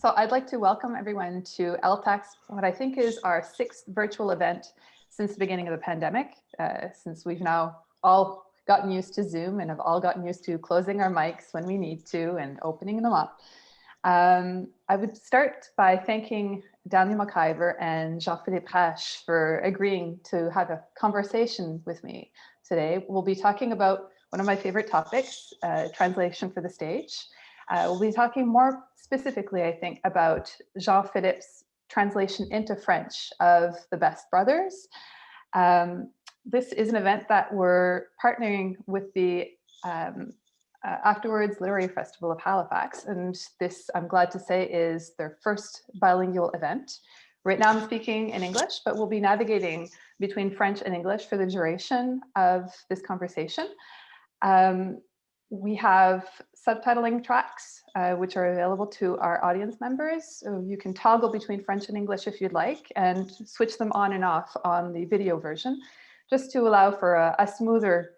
So I'd like to welcome everyone to LTAC's, what I think is our 6th virtual event since the beginning of the pandemic, since we've now all gotten used to Zoom and have all gotten used to closing our mics when we need to and opening them up. I would start by thanking Daniel McIver and Jean-Philippe Rache for agreeing to have a conversation with me today. We'll be talking about one of my favorite topics, translation for the stage. We'll be talking more specifically, I think, about Jean-Philippe's translation into French of The Best Brothers. This is an event that we're partnering with the Afterwards Literary Festival of Halifax, and this, I'm glad to say, is their first bilingual event. Right now I'm speaking in English, but we'll be navigating between French and English for the duration of this conversation. We have subtitling tracks, which are available to our audience members. So you can toggle between French and English if you'd like, and switch them on and off on the video version, just to allow for a smoother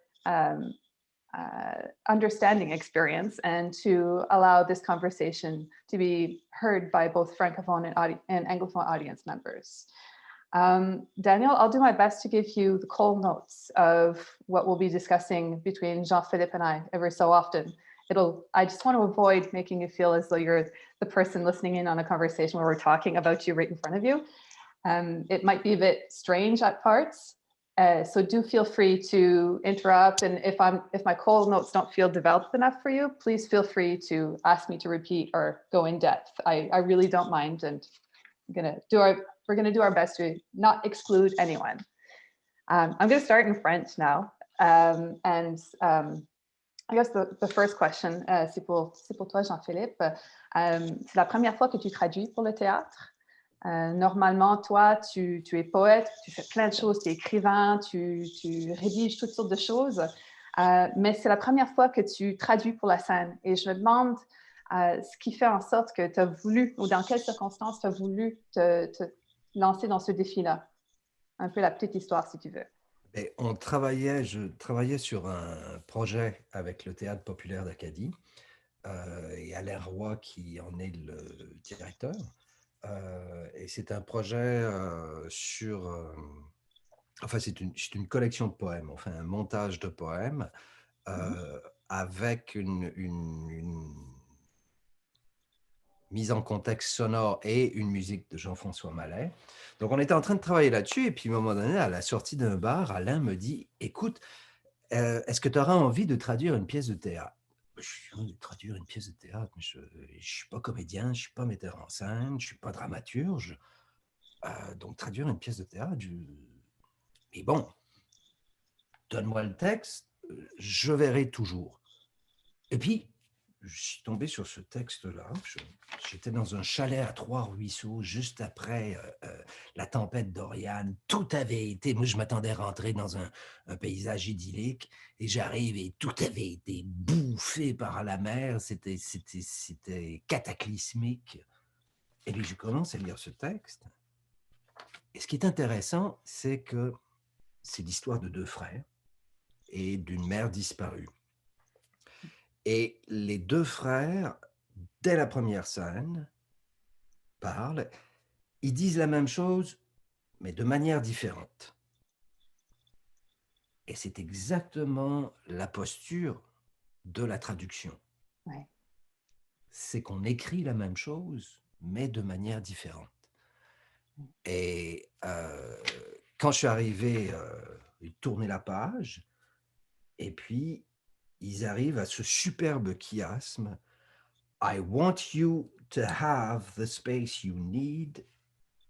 understanding experience and to allow this conversation to be heard by both Francophone and Anglophone audience members. Daniel, I'll do my best to give you the cold notes of what we'll be discussing between Jean-Philippe and I every so often. I just want to avoid making you feel as though you're the person listening in on a conversation where we're talking about you right in front of you. It might be a bit strange at parts, so do feel free to interrupt. And if my cold notes don't feel developed enough for you, please feel free to ask me to repeat or go in depth. I really don't mind, and we're going to do our best to not exclude anyone. I'm going to start in French now. I guess the first question, c'est pour toi, Jean-Philippe. C'est la première fois que tu traduis pour le théâtre. Normalement, toi, tu es poète, tu fais plein de choses, tu es écrivain, tu rédiges toutes sortes de choses. Mais c'est la première fois que tu traduis pour la scène. Et je me demande ce qui fait en sorte que tu as voulu, ou dans quelles circonstances tu as voulu te lancer dans ce défi-là. Un peu la petite histoire, si tu veux. Et je travaillais sur un projet avec le Théâtre populaire d'Acadie et Alain Roy qui en est le directeur. Et c'est un projet enfin c'est une collection de poèmes, enfin un montage de poèmes avec une mise en contexte sonore et une musique de Jean-François Mallet. Donc, on était en train de travailler là-dessus, et puis à un moment donné, à la sortie d'un bar, Alain me dit « Écoute, est-ce que tu auras envie de traduire une pièce de théâtre ?» Je suis dit « Traduire une pièce de théâtre, mais je ne suis pas comédien, je ne suis pas metteur en scène, je ne suis pas dramaturge. Donc, traduire une pièce de théâtre, mais bon, donne-moi le texte, je verrai toujours. » Et puis, je suis tombé sur ce texte-là. J'étais dans un chalet à Trois-Ruisseaux, juste après la tempête d'Oriane. Tout avait été... Moi, je m'attendais à rentrer dans un paysage idyllique, et j'arrive et tout avait été bouffé par la mer. C'était cataclysmique. Et puis, je commence à lire ce texte. Et ce qui est intéressant, c'est que c'est l'histoire de 2 frères et d'une mère disparue. Et les 2 frères, dès la première scène, parlent, ils disent la même chose, mais de manière différente. Et c'est exactement la posture de la traduction. Ouais. C'est qu'on écrit la même chose, mais de manière différente. Et quand je suis arrivé, ils tournaient la page, et puis ils arrivent à ce superbe chiasme. I want you to have the space you need.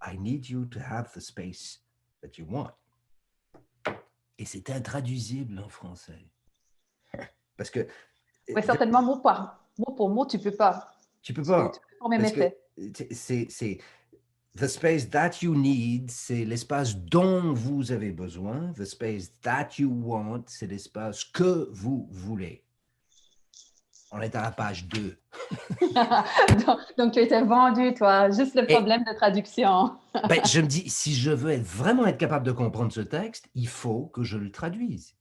I need you to have the space that you want. Et c'est intraduisible en français. Parce que... Oui, certainement, mot pour mot, tu peux pas. Tu peux pas. Tu peux pas même effet. C'est the space that you need, c'est l'espace dont vous avez besoin. The space that you want, c'est l'espace que vous voulez. On est à la page 2. donc, tu étais vendu, toi. Juste le problème de traduction. Je me dis, si je veux vraiment être capable de comprendre ce texte, il faut que je le traduise.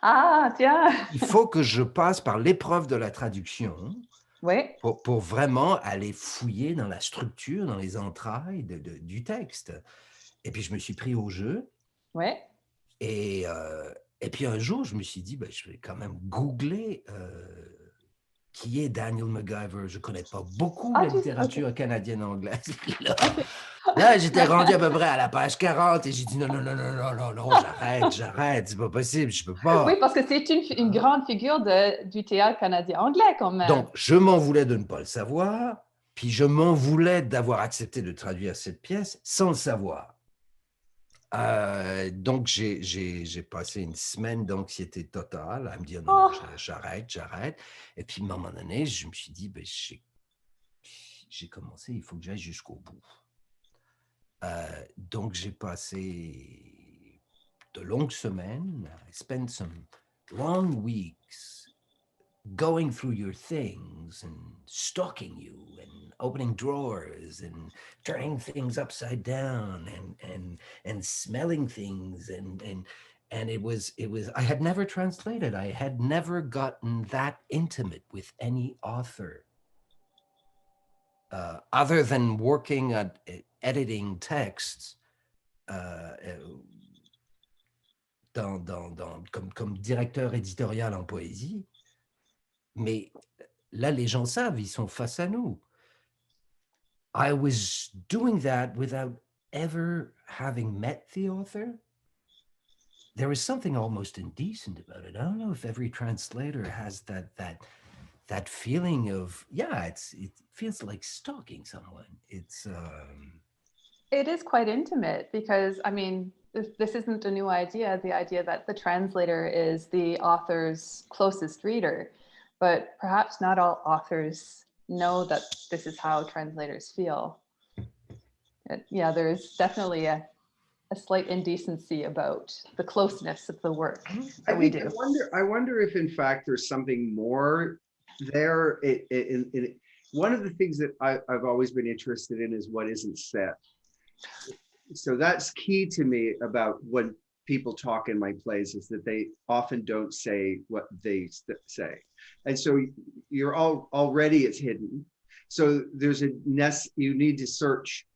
Ah, tiens. Il faut que je passe par l'épreuve de la traduction Oui, pour vraiment aller fouiller dans la structure, dans les entrailles du texte. Et puis je me suis pris au jeu oui. et, et puis un jour, je me suis dit, ben, je vais quand même googler qui est Daniel MacGyver. Je ne connais pas beaucoup Ah, la ok, littérature canadienne anglaise. Puis ok. là, j'étais rendu à peu près à la page 40 et j'ai dit non, non, non, non, non, non, non, j'arrête, c'est pas possible, je peux Oui, pas. parce que c'est une grande figure du théâtre canadien anglais quand même. Donc, je m'en voulais de ne pas le savoir, puis je m'en voulais d'avoir accepté de traduire cette pièce sans le savoir. Donc, j'ai passé une semaine d'anxiété totale à me dire non, non, Oh, j'arrête, j'arrête. Et puis, à un moment donné, je me suis dit, ben, j'ai commencé, il faut que j'aille jusqu'au bout. Donc, j'ai passé de longues semaines. I spent some long weeks going through your things and stalking you and opening drawers and turning things upside down and smelling things and it was I had never translated. I had never gotten that intimate with any author other than working at editing texts comme directeur éditorial en poésie. Mais là, les gens savent, ils sont face à nous. I was doing that without ever having met the author. There was something almost indecent about it. I don't know if every translator has that feeling of, yeah, it feels like stalking someone. It's it is quite intimate because, I mean, this isn't a new idea, the idea that the translator is the author's closest reader. But perhaps not all authors know that this is how translators feel. Yeah, there is definitely a slight indecency about the closeness of the work I that we think do. I wonder if in fact there's something more there. One of the things that I've always been interested in is what isn't said. So that's key to me about when people talk in my plays is that they often don't say what they say. And so you're already it's hidden. So there's you need to search.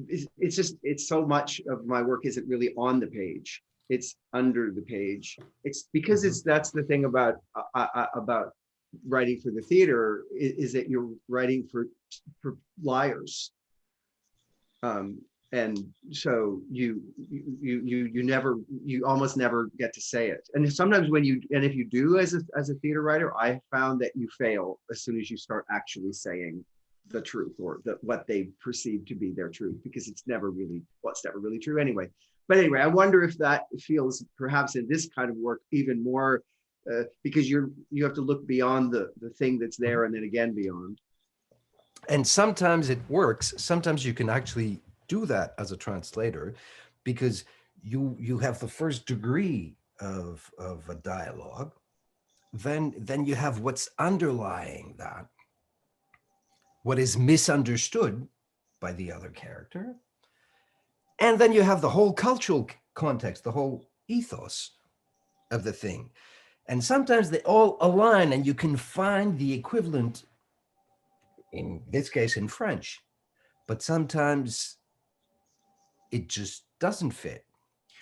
It's just, it's so much of my work isn't really on the page. It's under the page. It's because that's the thing about writing for the theater is that you're writing for liars. And so you almost never get to say it. And sometimes if you do as a theater writer, I found that you fail as soon as you start actually saying the truth or what they perceive to be their truth, because it's never really true anyway. But anyway, I wonder if that feels perhaps in this kind of work even more because you have to look beyond the thing that's there and then again beyond. And sometimes it works. Sometimes you can actually do that as a translator because you have the first degree of a dialogue. Then you have what's underlying that, what is misunderstood by the other character. And then you have the whole cultural context, the whole ethos of the thing. And sometimes they all align and you can find the equivalent, in this case in French, but sometimes it just doesn't fit.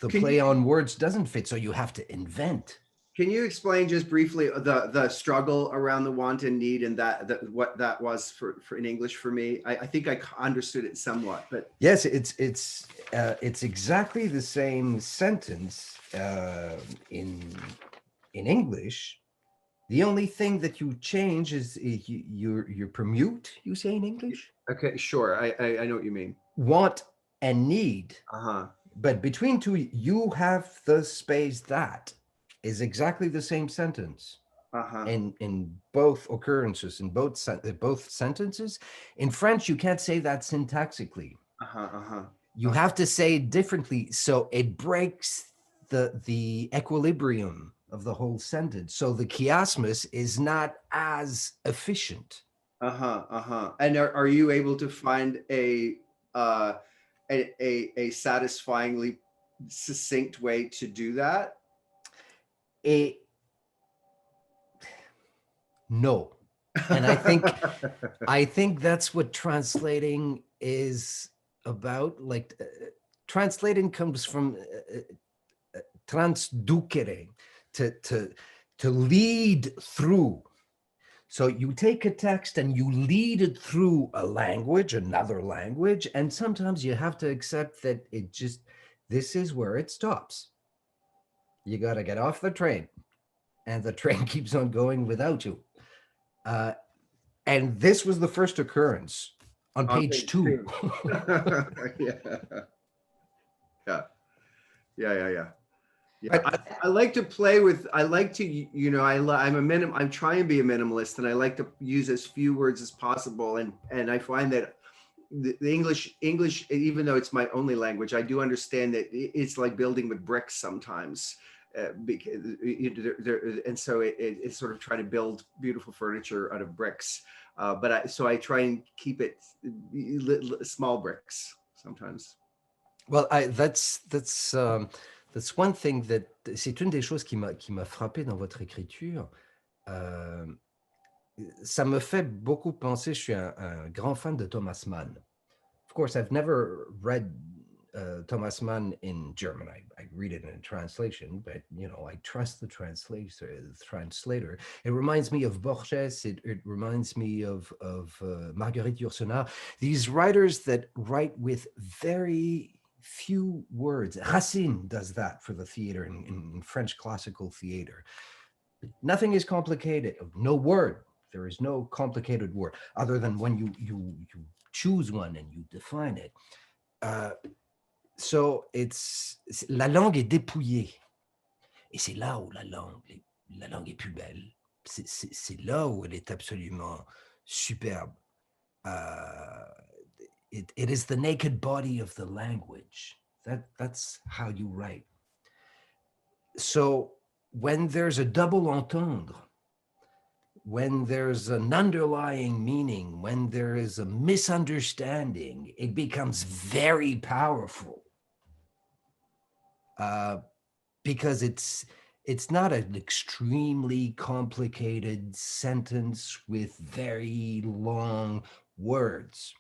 The play on words doesn't fit, so you have to invent. Can you explain just briefly the struggle around the want and need and what that was for in English for me? I think I understood it somewhat, but yes, it's exactly the same sentence in English. The only thing that you change is your permute. You say in English. Okay, sure. I know what you mean. Want and need. Uh-huh. But between two, you have the space that is exactly the same sentence. Uh-huh. In both occurrences, in both sentences. In French, you can't say that syntactically. Uh-huh. Uh-huh. You have to say it differently, so it breaks the equilibrium of the whole sentence. So the chiasmus is not as efficient. Uh-huh. Uh-huh. And are you able to find a satisfyingly succinct way to do that? No. And I think that's what translating is about. Like translating comes from transducere, to lead through. So you take a text and you lead it through a language, another language, and sometimes you have to accept that this is where it stops. You got to get off the train, and the train keeps on going without you. And this was the first occurrence on page 2. Yeah. Yeah. But I like to play with, I like to, you know, I'm trying to be a minimalist, and I like to use as few words as possible. And I find that the English, even though it's my only language, I do understand that it's like building with bricks sometimes. Because and so it's sort of trying to build beautiful furniture out of bricks. So I try and keep it small bricks sometimes. well, that's one thing that c'est une des choses qui m'a frappé dans votre écriture. Ça me fait beaucoup penser. Je suis un grand fan de Thomas Mann. Of course, I've never read Thomas Mann in German. I read it in a translation, but you know, I trust the translator. It reminds me of Borges. It reminds me of Marguerite Yourcenar. These writers that write with very few words. Racine does that for the theater in French classical theater. Nothing is complicated. No word. There is no complicated word other than when you choose one and you define it. So la langue est dépouillée. Et c'est là où la langue est plus belle. C'est là où elle est absolument superbe. It is the naked body of the language. That's how you write. So when there's a double entendre, when there's an underlying meaning, when there is a misunderstanding, it becomes very powerful. Because it's not an extremely complicated sentence with very long words.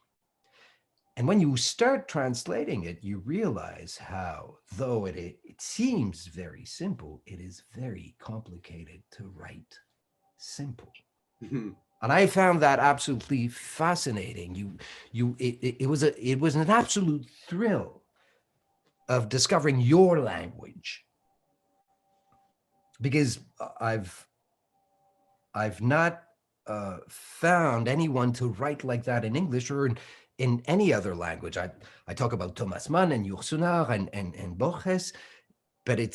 And when you start translating it, you realize how, though it seems very simple, it is very complicated to write simple. Mm-hmm. And I found that absolutely fascinating. It was an absolute thrill of discovering your language, because I've not found anyone to write like that in English or in any other language. I talk about Thomas Mann and Yourcenar and Borges, but il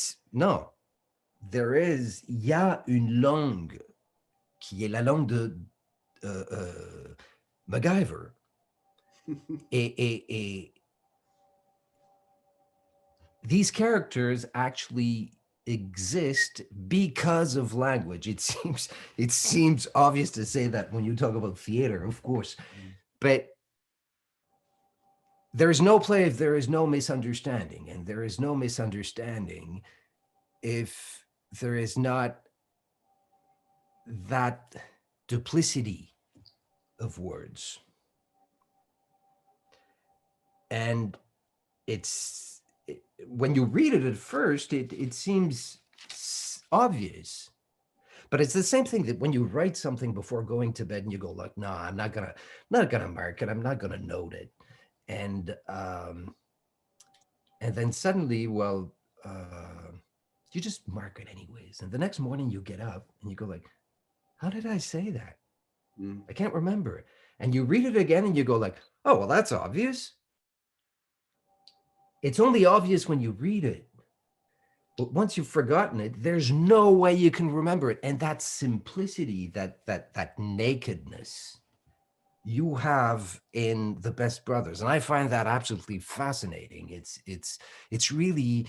y a une langue qui est la langue de MacGyver. et these characters actually exist because of language. It seems obvious to say that when you talk about theater, of course, but there is no play if there is no misunderstanding, and there is no misunderstanding if there is not that duplicity of words. And when you read it at first, it seems obvious, but it's the same thing that when you write something before going to bed and you go like, no, I'm not gonna mark it, I'm not gonna note it, and then suddenly, well, you just mark it anyways, and the next morning you get up and you go like, how did I say that? I can't remember it. And you read it again and you go like, oh, well, that's obvious. It's only obvious when you read it. But once you've forgotten it, there's no way you can remember it. And that simplicity, that nakedness you have in The Best Brothers. And I find that absolutely fascinating. It's really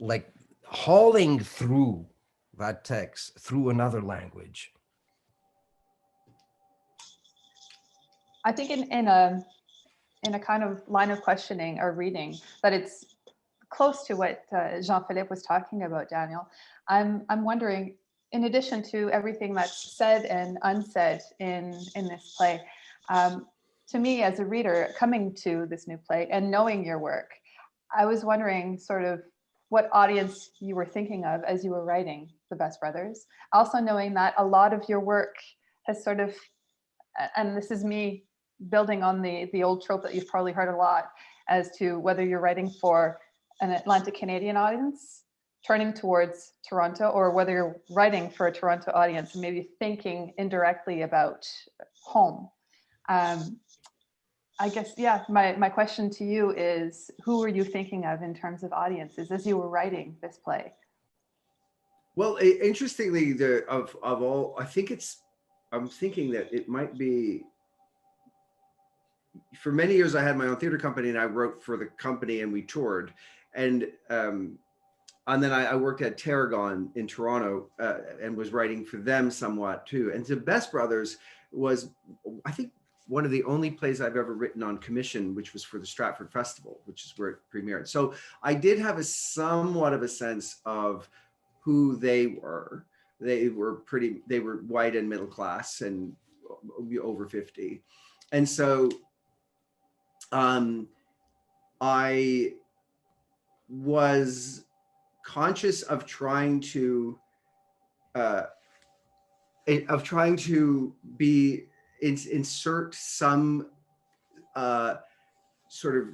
like hauling through that text through another language. I think in a kind of line of questioning or reading that it's close to what Jean-Philippe was talking about, Daniel. I'm wondering, in addition to everything that's said and unsaid in this play, to me as a reader coming to this new play and knowing your work, I was wondering sort of what audience you were thinking of as you were writing The Best Brothers. Also knowing that a lot of your work has sort of, and this is me building on the old trope that you've probably heard a lot, as to whether you're writing for an Atlantic Canadian audience turning towards Toronto, or whether you're writing for a Toronto audience and maybe thinking indirectly about home. I guess, yeah, my question to you is, who were you thinking of in terms of audiences as you were writing this play? Well, interestingly, of all, I'm thinking that it might be, for many years I had my own theater company and I wrote for the company and we toured. And then I worked at Tarragon in Toronto and was writing for them somewhat too. And The Best Brothers was, I think, one of the only plays I've ever written on commission, which was for the Stratford Festival, which is where it premiered. So I did have a somewhat of a sense of who they were. They were white and middle class and over 50. And so I was conscious of trying to insert some sort of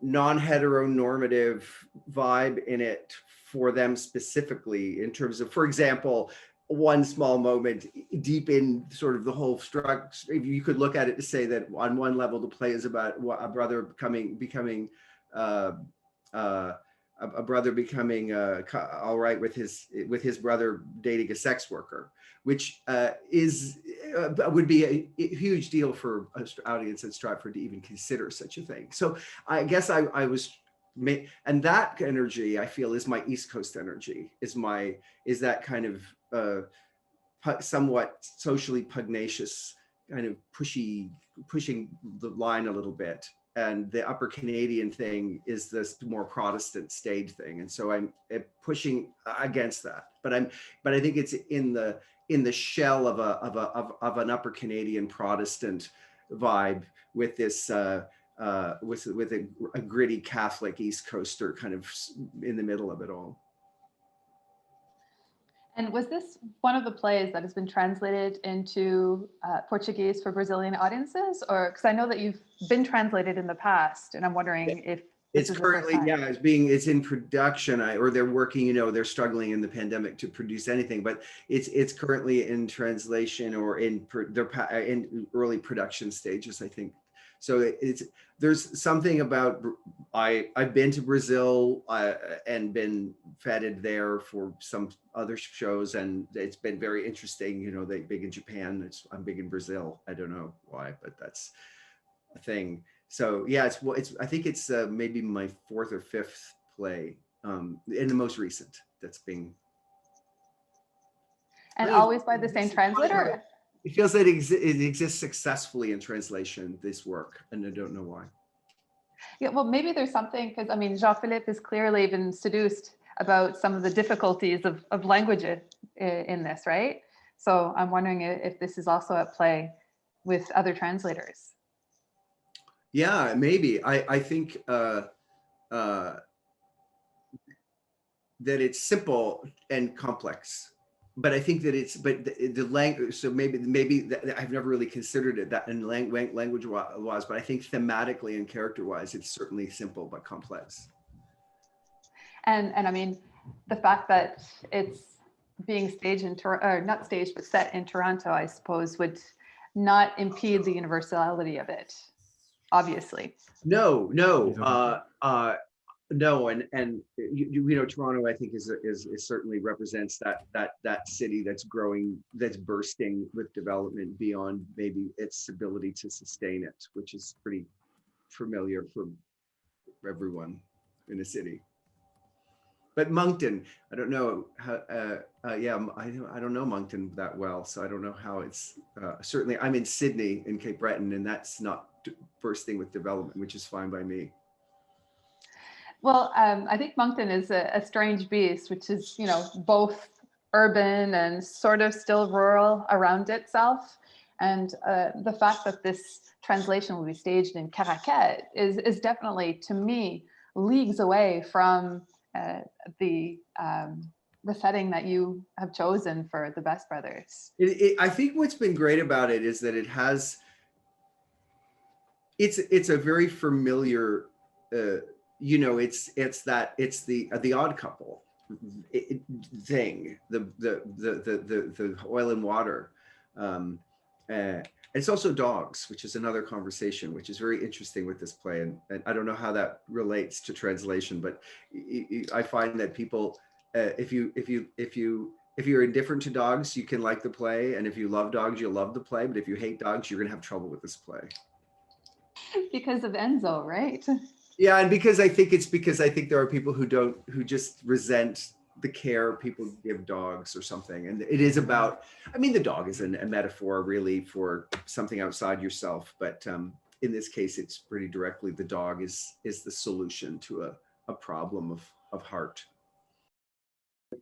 non-heteronormative vibe in it for them specifically, in terms of, for example, one small moment deep in sort of the whole structure. If you could look at it to say that on one level, the play is about a brother becoming all right with his brother dating a sex worker, which would be a huge deal for an audience at Stratford to even consider such a thing. So I guess I was, and that energy I feel is my East Coast energy, is that kind of somewhat socially pugnacious, kind of pushing the line a little bit. And the Upper Canadian thing is this more Protestant stage thing, and so I'm pushing against that. But I think it's in the shell of an Upper Canadian Protestant vibe with this with a gritty Catholic East Coaster kind of in the middle of it all. And was this one of the plays that has been translated into Portuguese for Brazilian audiences? Or, because I know that you've been translated in the past, and I'm wondering if it's currently, it's in production, or they're working, they're struggling in the pandemic to produce anything, but it's currently in translation or in early production stages, I think. So there's something about, I've been to Brazil and been feted there for some other shows, and it's been very interesting. They're big in Japan. I'm big in Brazil. I don't know why, but that's a thing. So yeah, I think it's maybe my fourth or fifth play, in the most recent that's being. And always by the same translator? It feels that it exists successfully in translation, this work, and I don't know why. Yeah, well, maybe there's something, because I mean, Jean-Philippe has clearly been seduced about some of the difficulties of language in this, right? So I'm wondering if this is also at play with other translators. Yeah, maybe. I think that it's simple and complex. But I think that the language, so maybe that I've never really considered it that in language wise, but I think thematically and character wise, it's certainly simple but complex. And I mean, the fact that it's being staged in Toronto, or not staged, but set in Toronto, I suppose, would not impede the universality of it, obviously. No, and Toronto, I think is certainly represents that city that's growing, that's bursting with development beyond maybe its ability to sustain it, which is pretty familiar for everyone in a city. But Moncton, I don't know how. I don't know Moncton that well, so I don't know how it's. Certainly, I'm in Sydney in Cape Breton, and that's not bursting with development, which is fine by me. Well, I think Moncton is a strange beast, which is, both urban and sort of still rural around itself. And the fact that this translation will be staged in Caraquet is definitely, to me, leagues away from the setting that you have chosen for the Best Brothers. I think what's been great about it is that it has, it's a very familiar, you know, it's the Odd Couple thing, the oil and water. It's also dogs, which is another conversation, which is very interesting with this play. And I don't know how that relates to translation, but I find that people, if you're indifferent to dogs, you can like the play. And if you love dogs, you'll love the play. But if you hate dogs, you're going to have trouble with this play. Because of Enzo, right? Yeah, and because I think there are people who just resent the care people give dogs or something. And it is about, I mean, the dog is a metaphor really for something outside yourself. But in this case, it's pretty directly the dog is the solution to a problem of heart.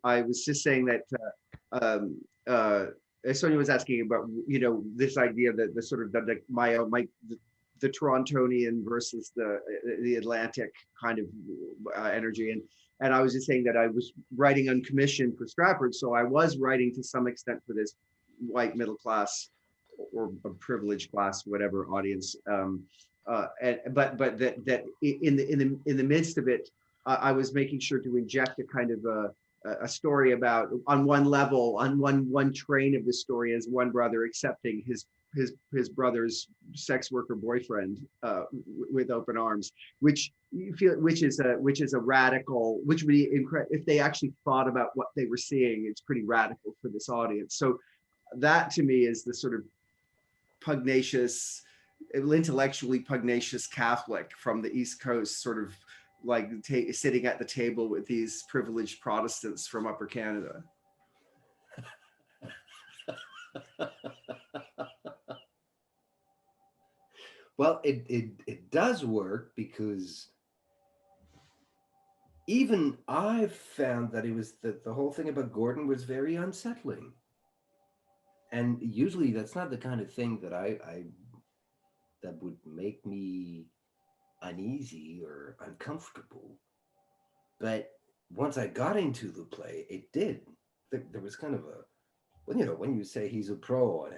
I was just saying that Sonia was asking about, you know, this idea that the sort of the Torontonian versus the Atlantic kind of energy. And I was just saying that I was writing on commission for Stratford. So I was writing to some extent for this white middle class or a privileged class, whatever audience. But that in the midst of it, I was making sure to inject a kind of a story about, on one level, on one train of the story, as one brother accepting his brother's sex worker boyfriend with open arms, which is a radical, which would be incredible if they actually thought about what they were seeing. It's pretty radical for this audience. So that to me is the sort of pugnacious, intellectually pugnacious Catholic from the East Coast, sort of like sitting at the table with these privileged Protestants from Upper Canada. Well, it does work, because even I found that it was the whole thing about Gordon was very unsettling. And usually that's not the kind of thing that that would make me uneasy or uncomfortable. But once I got into the play, it did. There was kind of a, well, you know, when you say he's a pro, and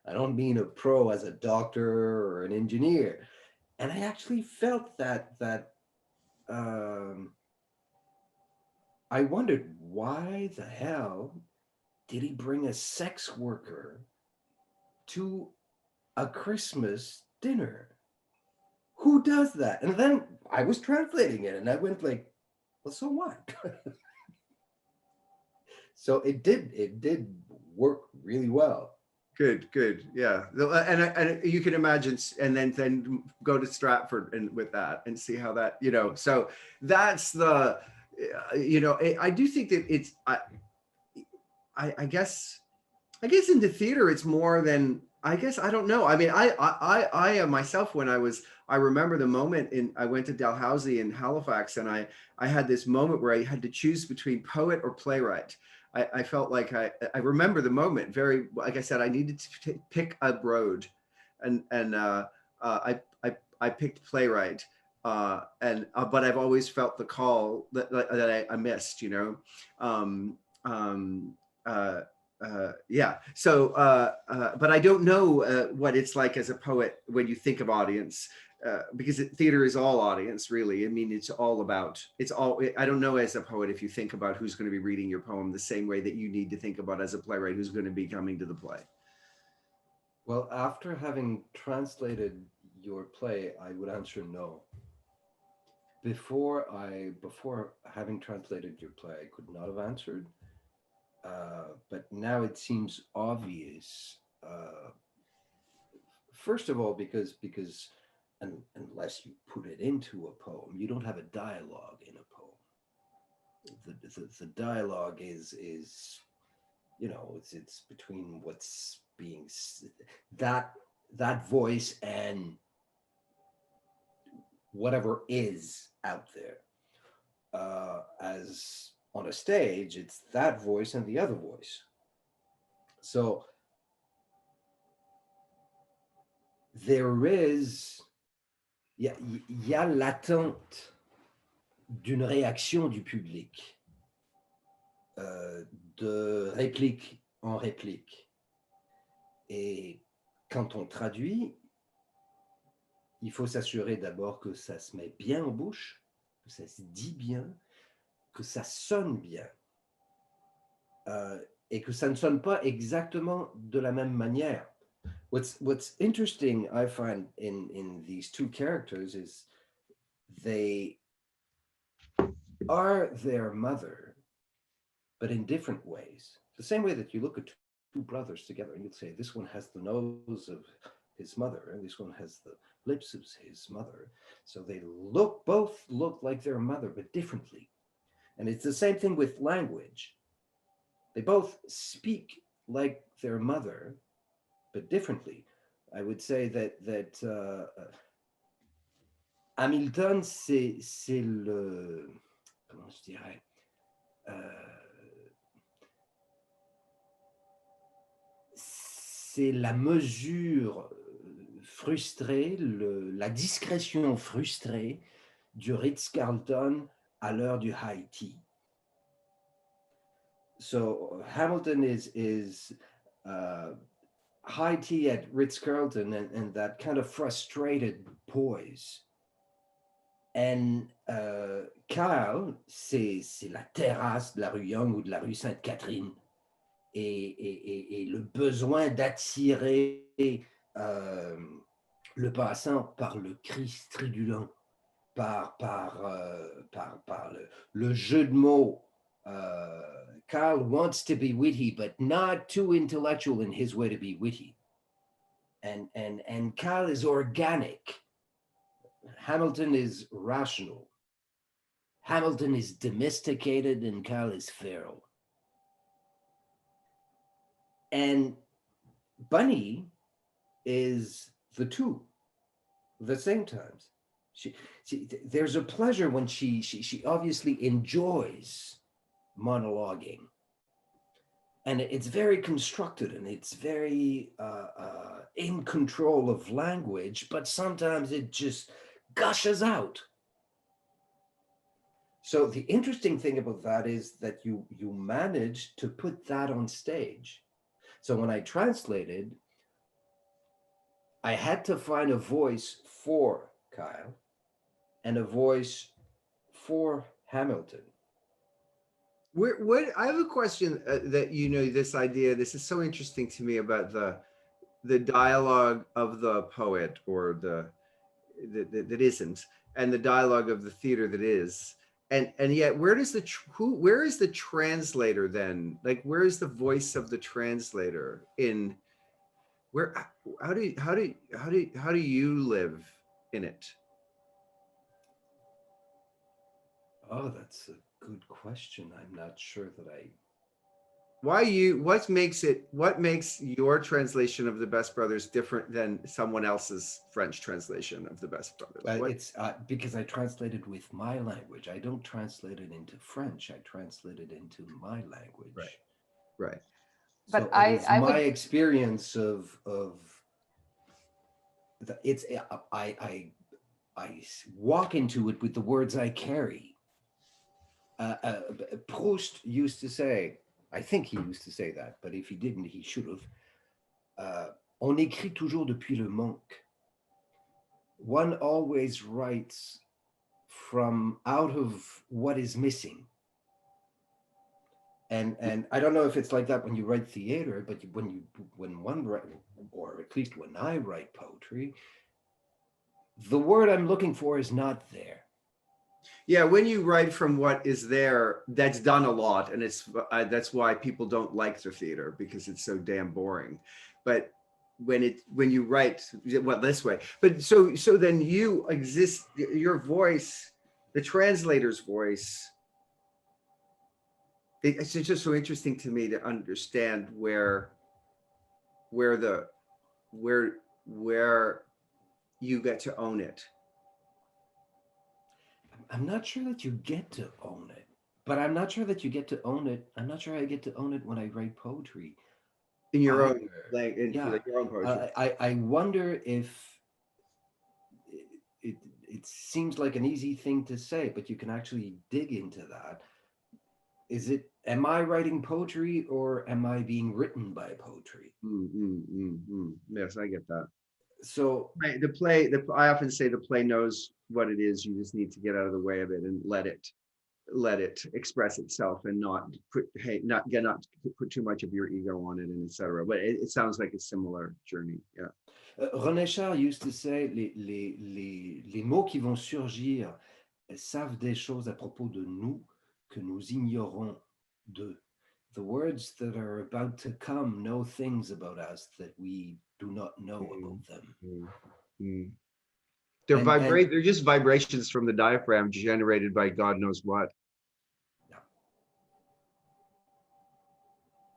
I don't mean a pro as a doctor or an engineer. And I actually felt that I wondered, why the hell did he bring a sex worker to a Christmas dinner? Who does that? And then I was translating it and I went like, well, so what? So it did work really well. Good, yeah. And you can imagine, and then go to Stratford and with that and see how that, you know, so that's the, you know, I do think that it's, I guess in the theater, it's more than, I guess, I don't know. I mean, I myself, when I remember the moment I went to Dalhousie in Halifax, and I had this moment where I had to choose between poet or playwright. I felt like I remember the moment very, like I said, I needed to pick a road, and I picked playwright, but I've always felt the call that I missed, you know. Yeah. So, but I don't know what it's like as a poet when you think of audience, because theater is all audience, really. I mean, I don't know as a poet if you think about who's going to be reading your poem the same way that you need to think about as a playwright who's going to be coming to the play. Well, after having translated your play, I would answer no. Before having translated your play, I could not have answered. But now it seems obvious. First of all, because unless you put it into a poem, you don't have a dialogue in a poem. The dialogue is you know, it's between what's being, that voice and whatever is out there. As on a stage, it's that voice and the other voice. So there is, il y a l'attente d'une réaction du public, de réplique en réplique. Et quand on traduit, il faut s'assurer d'abord que ça se met bien en bouche, que ça se dit bien, que ça sonne bien, et que ça ne sonne pas exactement de la même manière. What's interesting, I find, in these two characters is they are their mother, but in different ways. The same way that you look at two brothers together and you'd say, this one has the nose of his mother and this one has the lips of his mother. So they both look like their mother, but differently. And it's the same thing with language. They both speak like their mother, but differently. I would say that Hamilton, c'est le, comment je dirais, c'est la mesure frustrée, la discrétion frustrée du Ritz-Carlton à l'heure du high tea. So Hamilton is high tea at Ritz-Carlton and that kind of frustrated poise. And Kyle, c'est la terrasse de la rue Young ou de la rue Sainte-Catherine et le besoin d'attirer le passant par le cri stridulent, par le jeu de mots. Kyle wants to be witty, but not too intellectual in his way to be witty. And Kyle is organic. Hamilton is rational. Hamilton is domesticated and Kyle is feral. And Bunny is the two at the same times. There's a pleasure when she obviously enjoys monologuing. And it's very constructed and it's very in control of language, but sometimes it just gushes out. So the interesting thing about that is that you manage to put that on stage. So when I translated, I had to find a voice for Kyle and a voice for Hamilton. What I have a question that, you know, this idea, this is so interesting to me about the dialogue of the poet or that isn't, and the dialogue of the theater that is. And yet where is the translator then? Like, where is the voice of the translator in where, how do you live in it? Oh, that's a good question. I'm not sure that I. What makes your translation of the Best Brothers different than someone else's French translation of the Best Brothers? It's because I translated with my language. I don't translate it into French. I translate it into my language. Right. But So I my would experience of it's I walk into it with the words I carry. Proust used to say, I think he used to say that, but if he didn't, he should have. On écrit toujours depuis le manque. One always writes from out of what is missing. And I don't know if it's like that when you write theater, but when one write, or at least when I write poetry, the word I'm looking for is not there. Yeah, when you write from what is there, that's done a lot, and it's that's why people don't like the theater, because it's so damn boring. But when you write, well, this way, but so then you exist, your voice, the translator's voice. It's just so interesting to me to understand where you get to own it. I'm not sure that you get to own it. but I'm not sure that you get to own it. I'm not sure I get to own it when I write poetry In your own either. like in Yeah, like your own poetry. I wonder if it seems like an easy thing to say, but you can actually dig into that. Am I writing poetry or am I being written by poetry? Yes, I get that. So Right, the play, I often say the play knows what it is. You just need to get out of the way of it and let it express itself and not put not put too much of your ego on it and etc. But it sounds like a similar journey. Yeah. René Char used to say les mots qui vont surgir savent des choses à propos de nous que nous ignorons d'eux. The words that are about to come know things about us that we do not know about them. They're just vibrations from the diaphragm generated by God knows what. Yeah.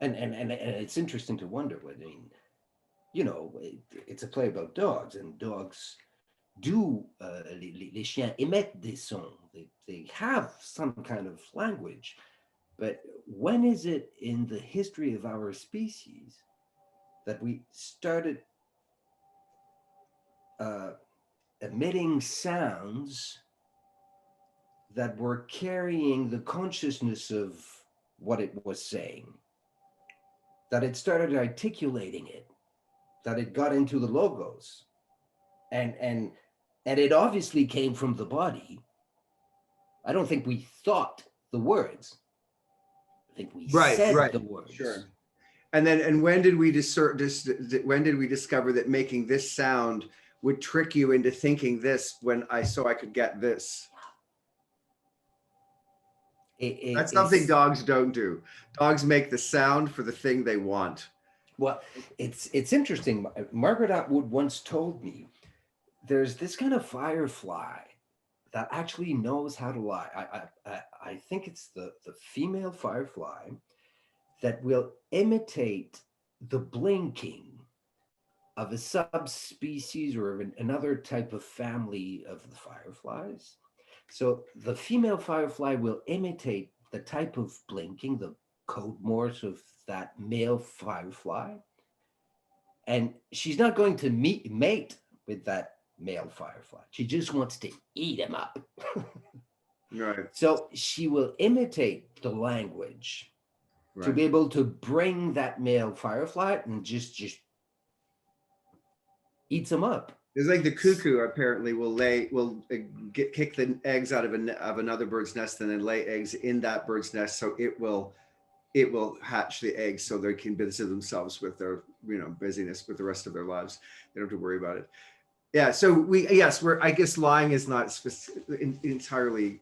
And it's interesting to wonder what, I mean, you know, it's a play about dogs, and dogs do, les chiens émettent des sons. They have some kind of language. But when is it in the history of our species that we started emitting sounds that were carrying the consciousness of what it was saying? That it started articulating it, that it got into the logos, and it obviously came from the body. I don't think we thought the words. I think we said the words. Sure. And when did we discover that making this sound would trick you into thinking this so I could get this? That's something dogs don't do. Dogs make the sound for the thing they want. Well, it's interesting. Margaret Atwood once told me there's this kind of firefly that actually knows how to lie. I think it's the female firefly that will imitate the blinking of a subspecies or another type of family of the fireflies. So the female firefly will imitate the type of blinking, the code Morse of that male firefly. And she's not going to mate with that male firefly. She just wants to eat him up. Right. So she will imitate the language to be able to bring that male firefly and just eats him up. It's like the cuckoo apparently will kick the eggs out of another bird's nest and then lay eggs in that bird's nest, so it will hatch the eggs so they can busy themselves with their busyness with the rest of their lives. They don't have to worry about it. Yeah. So I guess lying is not entirely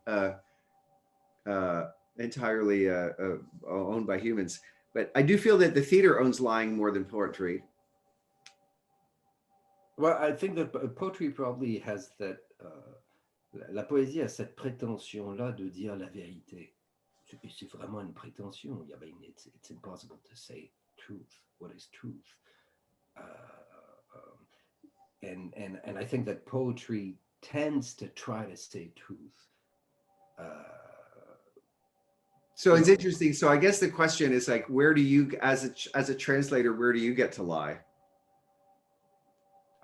owned by humans, but I do feel that the theater owns lying more than poetry. Well, I think that poetry probably has that. La poésie a cette prétention-là de dire la vérité. C'est vraiment une prétention. It's impossible to say truth. What is truth? And I think that poetry tends to try to say truth. So it's interesting. So I guess the question is like, where do you, as a translator, where do you get to lie?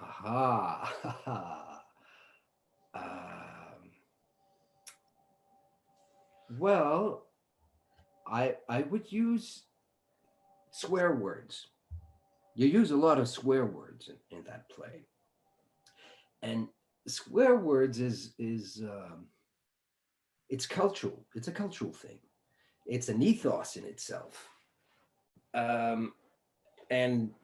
Aha. Well, I would use swear words. You use a lot of swear words in that play, and swear words is it's cultural. It's a cultural thing. It's an ethos in itself. And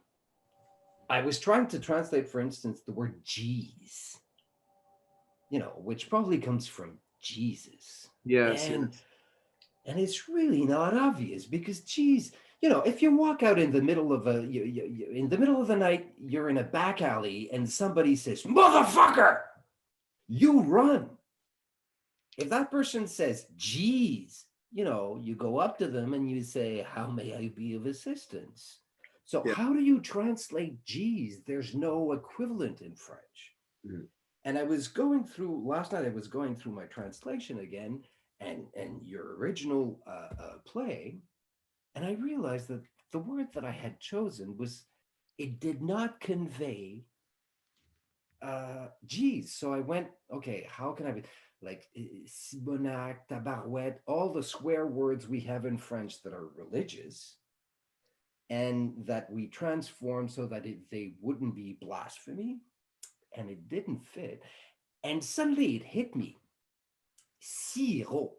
I was trying to translate, for instance, the word "geez," which probably comes from Jesus. Yes. And it's really not obvious because geez, if you walk out in the middle of in the middle of the night, you're in a back alley and somebody says, "Motherfucker," you run. If that person says, "Geez," you go up to them and you say, "How may I be of assistance?" So how do you translate "geez"? There's no equivalent in French. Mm-hmm. And last night I was going through my translation again, and your original play, and I realized that the word that I had chosen was, it did not convey geez. So I went, okay, how can I be like Sibonac, Tabarouette, all the swear words we have in French that are religious and that we transform so that they wouldn't be blasphemy, and it didn't fit. And suddenly it hit me, sirop.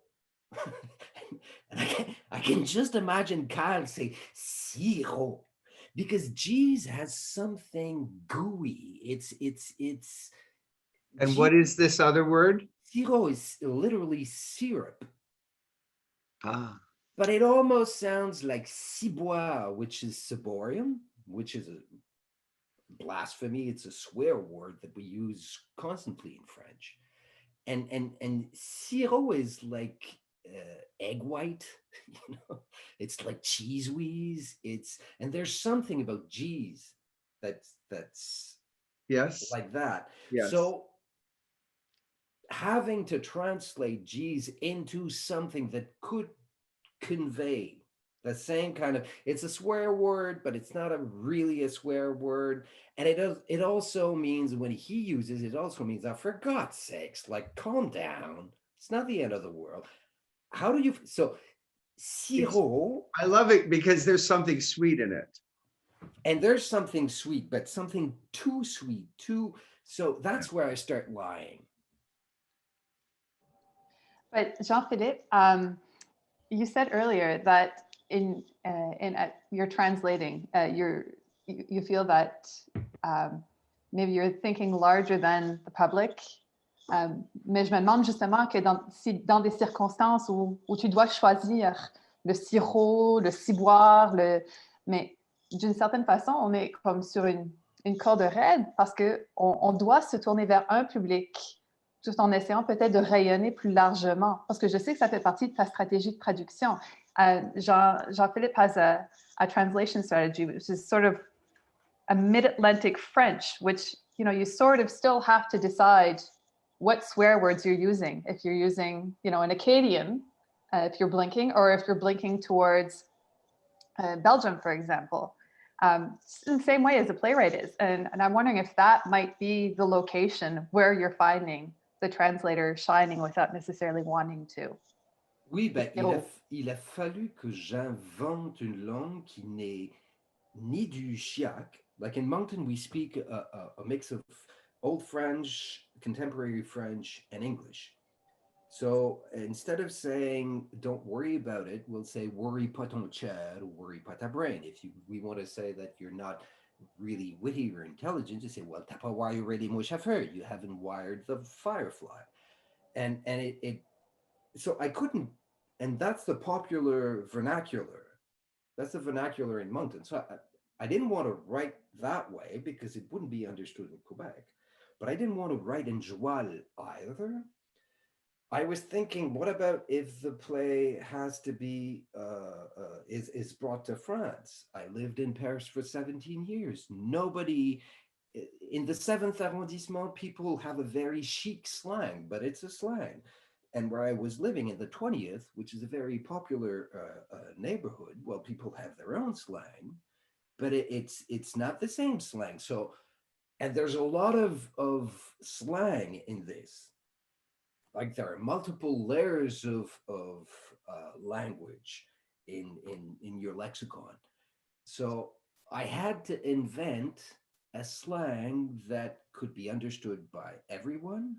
And I can just imagine Kyle say sirop, because cheese has something gooey. It's And what is this other word? sirop is literally syrup, Ah, but it almost sounds like ciboire, which is ciborium, which is a blasphemy. It's a swear word that we use constantly in French. And sirop is like egg white, you know, it's like cheese whiz. And there's something about cheese that's yes, like that. yes. So having to translate cheese into something that could convey the same kind of, it's a swear word, but it's not really a swear word. And it also means, when he uses it, also means, oh, for God's sakes, like, calm down, it's not the end of the world. How do you, so sirop, I love it because there's something sweet in it. and there's something sweet, but something too sweet, too, so that's where I start lying. But Jean-Philippe, you said earlier that you're translating, you feel that maybe you're thinking larger than the public. Mais je me demande justement que si dans des circonstances où tu dois choisir le sirop, le ciboire, mais d'une certaine façon, on est comme sur une corde raide parce qu'on doit se tourner vers un public tout en essayant peut-être de rayonner plus largement. Parce que je sais que ça fait partie de ta stratégie de traduction. Jean-Philippe has a translation strategy, which is sort of a mid-Atlantic French, which, you know, you sort of still have to decide what swear words you're using. If you're using, you know, an Acadian, if you're blinking, or if you're blinking towards Belgium, for example. In the same way as a playwright is. And I'm wondering if that might be the location where you're finding the translator shining without necessarily wanting to. Oui, ben, il a fallu que j'invente une langue qui n'est ni du chiac. Like in Moncton, we speak a mix of Old French, contemporary French, and English. So instead of saying, don't worry about it, we'll say, worry pas ton chat, or worry pas ta brain. If we want to say that you're not really witty or intelligent, you say, well, t'as pas wiré really mon chauffeur. You haven't wired the firefly. And so I couldn't, and that's the popular vernacular. That's the vernacular in Moncton. So I didn't want to write that way because it wouldn't be understood in Quebec, but I didn't want to write in joual either. I was thinking, what about if the play has to be, is brought to France? I lived in Paris for 17 years. Nobody, in the 7th arrondissement, people have a very chic slang, but it's a slang. And where I was living in the 20th, which is a very popular neighborhood, well, people have their own slang, but it's not the same slang. So, and there's a lot of slang in this. Like there are multiple layers of language in your lexicon. So I had to invent a slang that could be understood by everyone,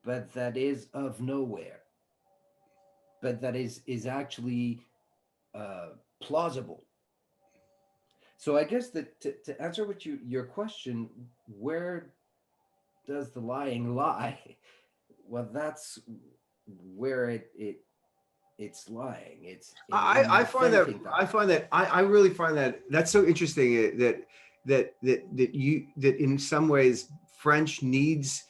but that is of nowhere, but that is actually plausible. So I guess that to answer your question, where does the lying lie? Well, that's where it's lying. I find that I really find that that's so interesting that in some ways French needs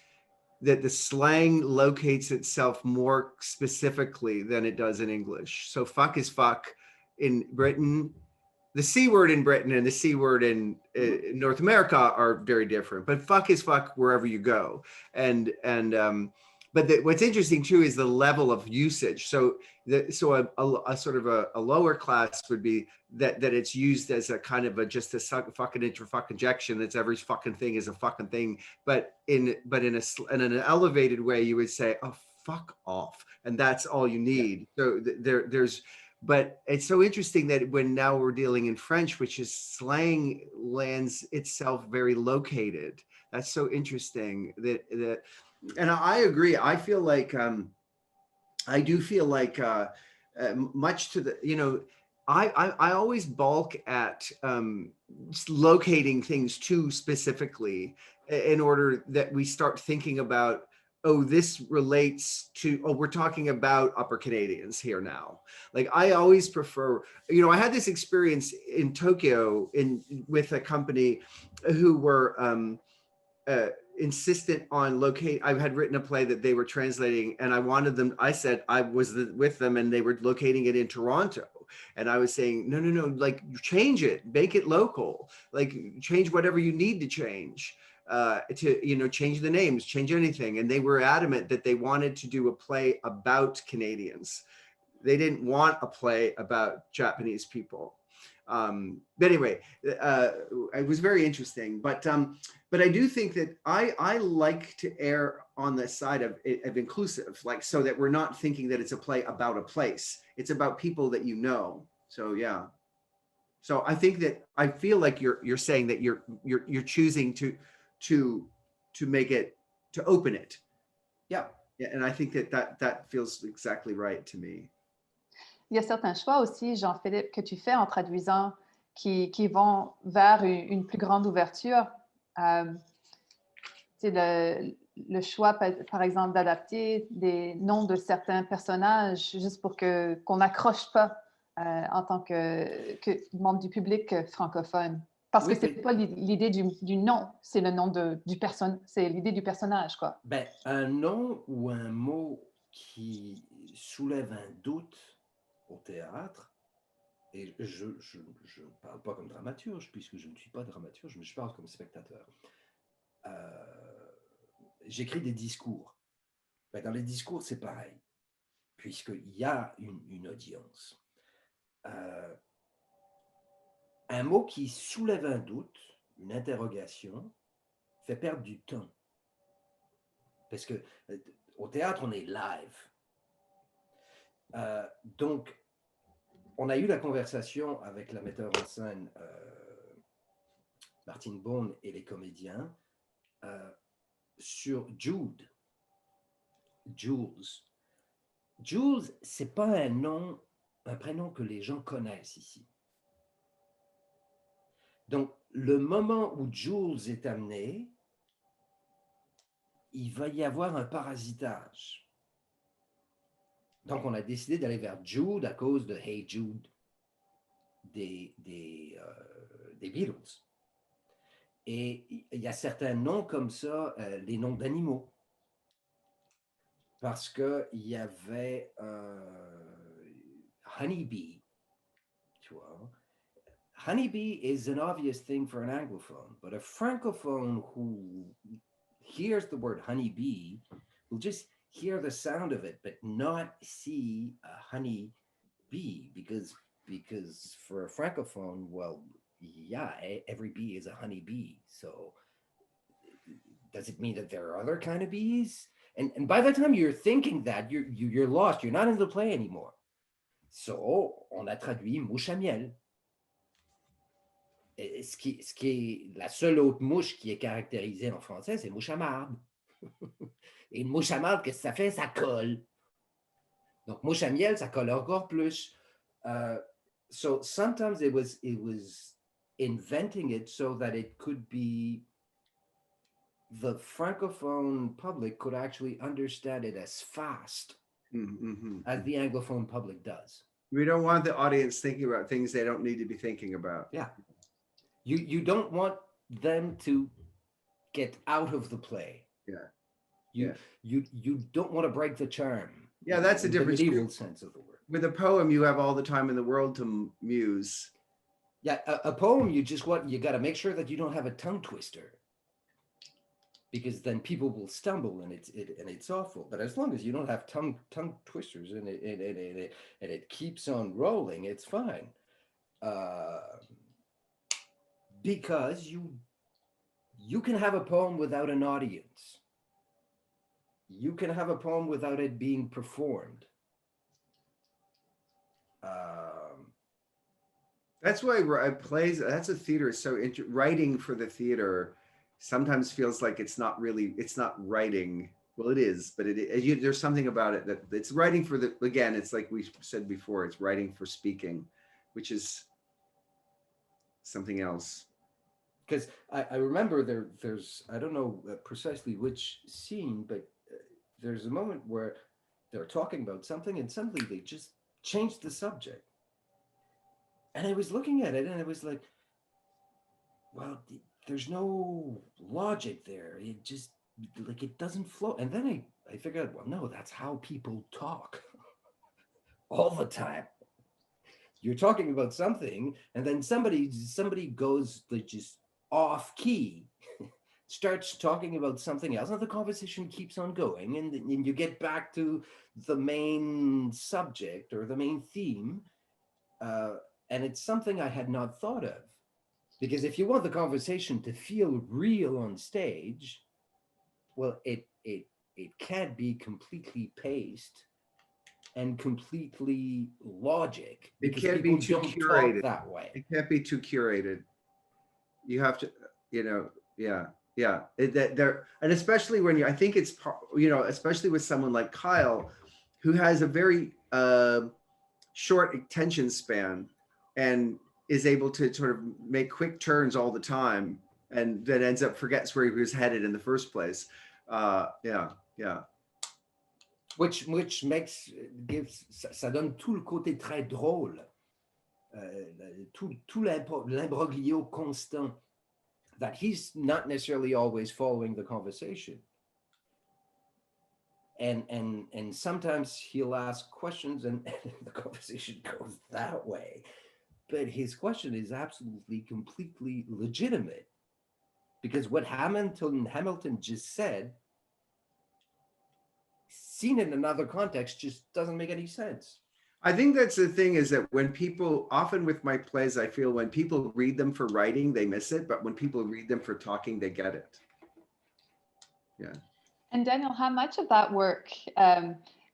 that the slang locates itself more specifically than it does in English. So fuck is fuck in Britain. The C word in Britain and the C word in North America are very different, but fuck is fuck wherever you go. but what's interesting too is the level of usage. So a sort of a lower class would be that it's used as a kind of a just a fucking injection. That's every fucking thing is a fucking thing. But in an elevated way, you would say, oh, fuck off, and that's all you need. So there's. But it's so interesting that when now we're dealing in French, which is slang lands itself very located. That's so interesting that and I agree. I feel like I do feel like much to the, you know, I always balk at locating things too specifically in order that we start thinking about, oh, this relates to, oh, we're talking about Upper Canadians here now. Like I always prefer, you know, I had this experience in Tokyo with a company who were insistent on locate. I had written a play that they were translating, and I wanted them. I said I was with them, and they were locating it in Toronto. And I was saying, no, like change it, make it local, like change whatever you need to change. To, you know, change the names, change anything. And they were adamant that they wanted to do a play about Canadians. They didn't want a play about Japanese people. But anyway, it was very interesting. But I do think that I like to err on the side of inclusive, like, so that we're not thinking that it's a play about a place. It's about people that you know. So yeah. So I think that I feel like you're saying that you're choosing to make it, to open it. Yeah. And I think that feels exactly right to me. Il y a certains choix aussi, Jean-Philippe, que tu fais en traduisant qui vont vers une plus grande ouverture. C'est le choix, par exemple, d'adapter des noms de certains personnages juste pour qu'on n'accroche pas en tant que membre du public francophone. Parce que c'est pas l'idée du nom, c'est le nom c'est l'idée du personnage, quoi. Ben, un nom ou un mot qui soulève un doute au théâtre, et je ne parle pas comme dramaturge, puisque je ne suis pas dramaturge, mais je parle comme spectateur. J'écris des discours. Ben, dans les discours, c'est pareil, puisqu'il y a une audience. Un mot qui soulève un doute, une interrogation, fait perdre du temps. Parce que au théâtre, on est live. Donc, on a eu la conversation avec la metteur en scène Martine Beaune et les comédiens sur Jude. Jules. Jules, c'est pas un prénom que les gens connaissent ici. Donc, le moment où Jules est amené, il va y avoir un parasitage. Donc, on a décidé d'aller vers Jude à cause de Hey Jude des Beatles. Et il y a certains noms comme ça, les noms d'animaux. Parce qu'il y avait Honeybee, tu vois. Honeybee is an obvious thing for an Anglophone, but a Francophone who hears the word honeybee will just hear the sound of it, but not see a honey bee, because for a Francophone, well, yeah, every bee is a honey bee. So does it mean that there are other kind of bees? And by the time you're thinking that, you're lost. You're not in the play anymore. So on a traduit mouche à miel. Ce qui est la seule autre mouche qui est caractérisée en français, c'est mouche à marde. Et une mouche à marde, qu'est-ce que ça fait? Ça colle. Donc, mouche à miel, ça colle encore plus. So sometimes it was inventing it so that it could be, the Francophone public could actually understand it as fast as the Anglophone public does. We don't want the audience thinking about things they don't need to be thinking about. Yeah. You don't want them to get out of the play. Yeah. You don't want to break the charm. Yeah, that's the difference. The medieval sense of the word. With a poem, you have all the time in the world to muse. Yeah, a poem, you got to make sure that you don't have a tongue twister. because then people will stumble and it's awful. But as long as you don't have tongue twisters and it keeps on rolling, it's fine. Because you can have a poem without an audience. You can have a poem without it being performed. That's why plays, that's a theater. So writing for the theater sometimes feels like it's not writing. Well, it is, but there's something about it that it's writing for again, it's like we said before, it's writing for speaking, which is something else. Because I remember there's, I don't know precisely which scene, but there's a moment where they're talking about something and suddenly they just changed the subject. And I was looking at it and it was like, well, there's no logic there. It just, like, it doesn't flow. And then I figured out, well, no, that's how people talk all the time. You're talking about something and then somebody goes like just off key, starts talking about something else, and the conversation keeps on going, and you get back to the main subject or the main theme. And it's something I had not thought of, because if you want the conversation to feel real on stage, well, it can't be completely paced and completely logic. It Because can't be people too don't curated. talk that way. It can't be too curated. You have to, yeah. And especially when I think it's, especially with someone like Kyle, who has a very short attention span and is able to sort of make quick turns all the time, and then ends up forgets where he was headed in the first place. Yeah. Which ça donne tout le côté très drôle, tout l'imbroglio constant, that he's not necessarily always following the conversation. And sometimes he'll ask questions and the conversation goes that way. But his question is absolutely, completely legitimate, because what Hamilton just said, seen in another context, just doesn't make any sense. I think that's the thing, is that when people, often with my plays, I feel when people read them for writing, they miss it. But when people read them for talking, they get it. Yeah. And Daniel, how much of that work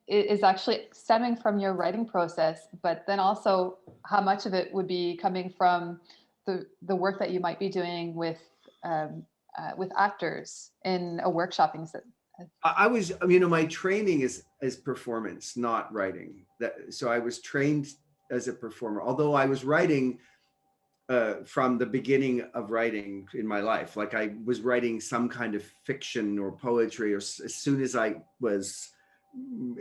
is actually stemming from your writing process, but then also how much of it would be coming from the work that you might be doing with actors in a workshopping setting? I was, my training is performance, not writing. So I was trained as a performer, although I was writing from the beginning of writing in my life. Like I was writing some kind of fiction or poetry, or as soon as I was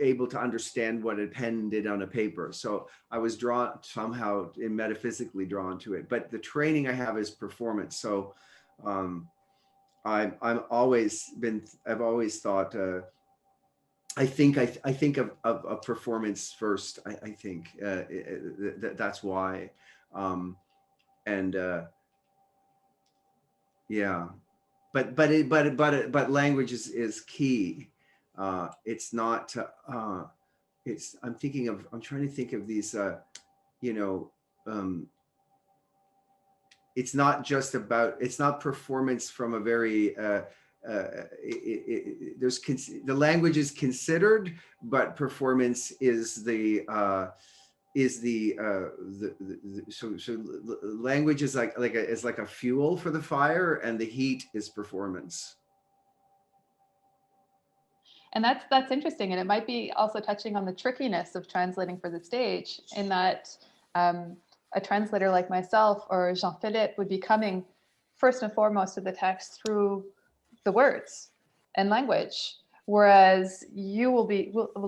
able to understand what a pen did on a paper. So I was drawn somehow, metaphysically drawn to it. But the training I have is performance. So I've always thought, I think of performance first. I think that's why. Yeah, but language is key. It's not. I'm trying to think of these. It's not just about. It's not performance from a very. The language is considered, but performance is the. So language is like a fuel for the fire, and the heat is performance. And that's interesting, and it might be also touching on the trickiness of translating for the stage, in that a translator like myself or Jean-Philippe would be coming first and foremost to the text through the words and language, whereas you will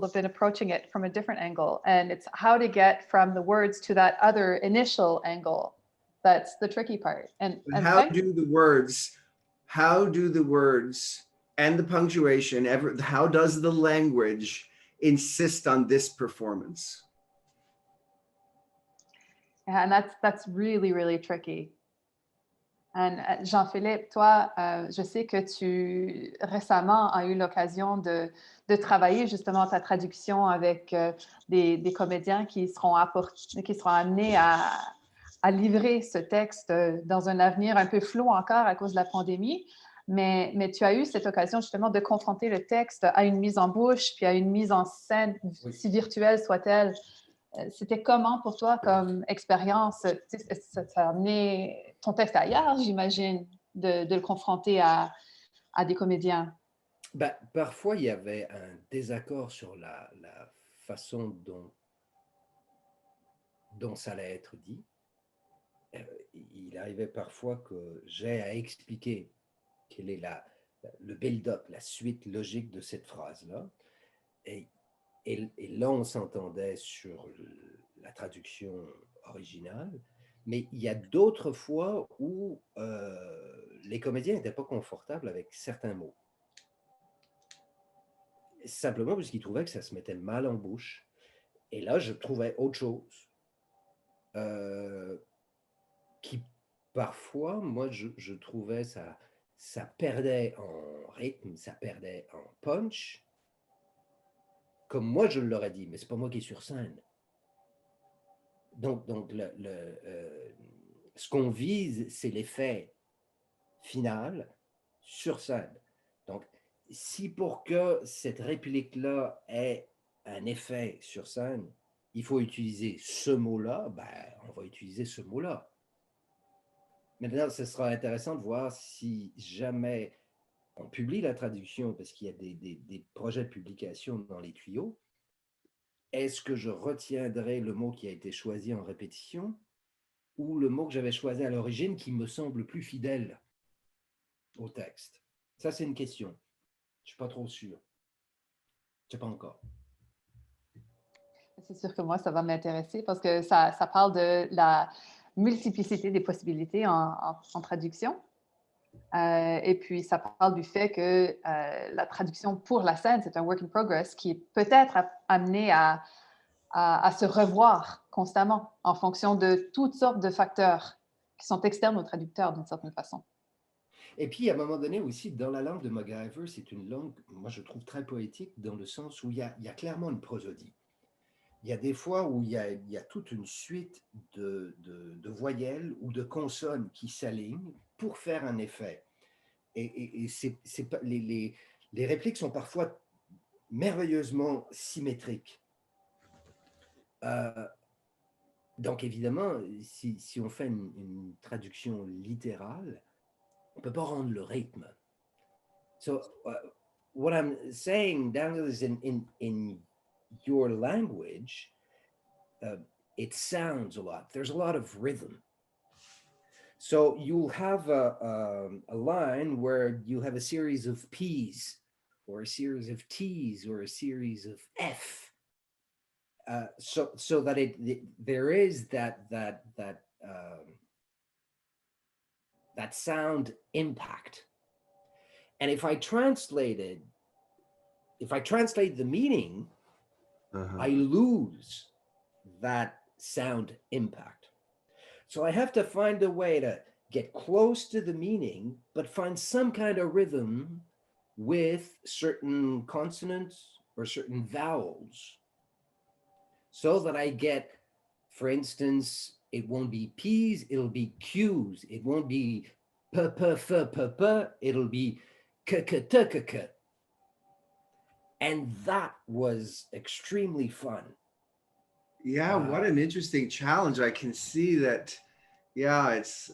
have been approaching it from a different angle, and it's how to get from the words to that other initial angle that's the tricky part. And how do the words and the punctuation, how does the language insist on this performance? Yeah, and that's really, really tricky. Jean-Philippe, toi, je sais que tu récemment as eu l'occasion de travailler justement ta traduction avec des comédiens qui seront amenés à livrer ce texte dans un avenir un peu flou encore à cause de la pandémie. Mais tu as eu cette occasion justement de confronter le texte à une mise en bouche, puis à une mise en scène, Oui. si virtuelle soit-elle. C'était comment pour toi comme expérience? Ça a amené ton texte ailleurs, j'imagine, de le confronter à des comédiens. Ben, parfois, il y avait un désaccord sur la façon dont ça allait être dit. Il arrivait parfois que j'ai à expliquer quel est le build-up, la suite logique de cette phrase-là. Et là, on s'entendait sur la traduction originale, mais il y a d'autres fois où les comédiens n'étaient pas confortables avec certains mots. Simplement parce qu'ils trouvaient que ça se mettait mal en bouche. Et là, je trouvais autre chose qui, parfois, moi, je trouvais ça perdait en rythme, ça perdait en punch, comme moi je l'aurais dit, mais c'est pas moi qui est sur scène. Donc ce qu'on vise, c'est l'effet final sur scène. Donc, si pour que cette réplique-là ait un effet sur scène, il faut utiliser ce mot-là, ben, on va utiliser ce mot-là. Maintenant, ce sera intéressant de voir si jamais on publie la traduction, parce qu'il y a des projets de publication dans les tuyaux, est-ce que je retiendrai le mot qui a été choisi en répétition ou le mot que j'avais choisi à l'origine qui me semble plus fidèle au texte? Ça, c'est une question. Je ne suis pas trop sûr. Je ne sais pas encore. C'est sûr que moi, ça va m'intéresser parce que ça parle de la multiplicité des possibilités en traduction. Et puis, ça parle du fait que la traduction pour la scène, c'est un work in progress qui est peut-être amené à se revoir constamment en fonction de toutes sortes de facteurs qui sont externes au traducteur d'une certaine façon. Et puis, à un moment donné aussi, dans la langue de MacGyver, c'est une langue, moi, je trouve très poétique dans le sens où il y a clairement une prosodie. Il y a des fois où il y a toute une suite de voyelles ou de consonnes qui s'alignent pour faire un effet. Et c'est pas, les répliques sont parfois merveilleusement symétriques. Donc évidemment, si on fait une traduction littérale, on ne peut pas rendre le rythme. So what I'm saying, Daniel, is in your language, it sounds a lot. There's a lot of rhythm. So you'll have a line where you have a series of P's or a series of T's or a series of F. So that there is that sound impact. And if I translate the meaning, I lose that sound impact. So I have to find a way to get close to the meaning, but find some kind of rhythm with certain consonants or certain vowels so that I get, for instance, it won't be P's, it'll be Q's. It won't be p, it'll be k, k, t, k, k. And that was extremely fun. Yeah, what an interesting challenge. I can see that. Yeah, it's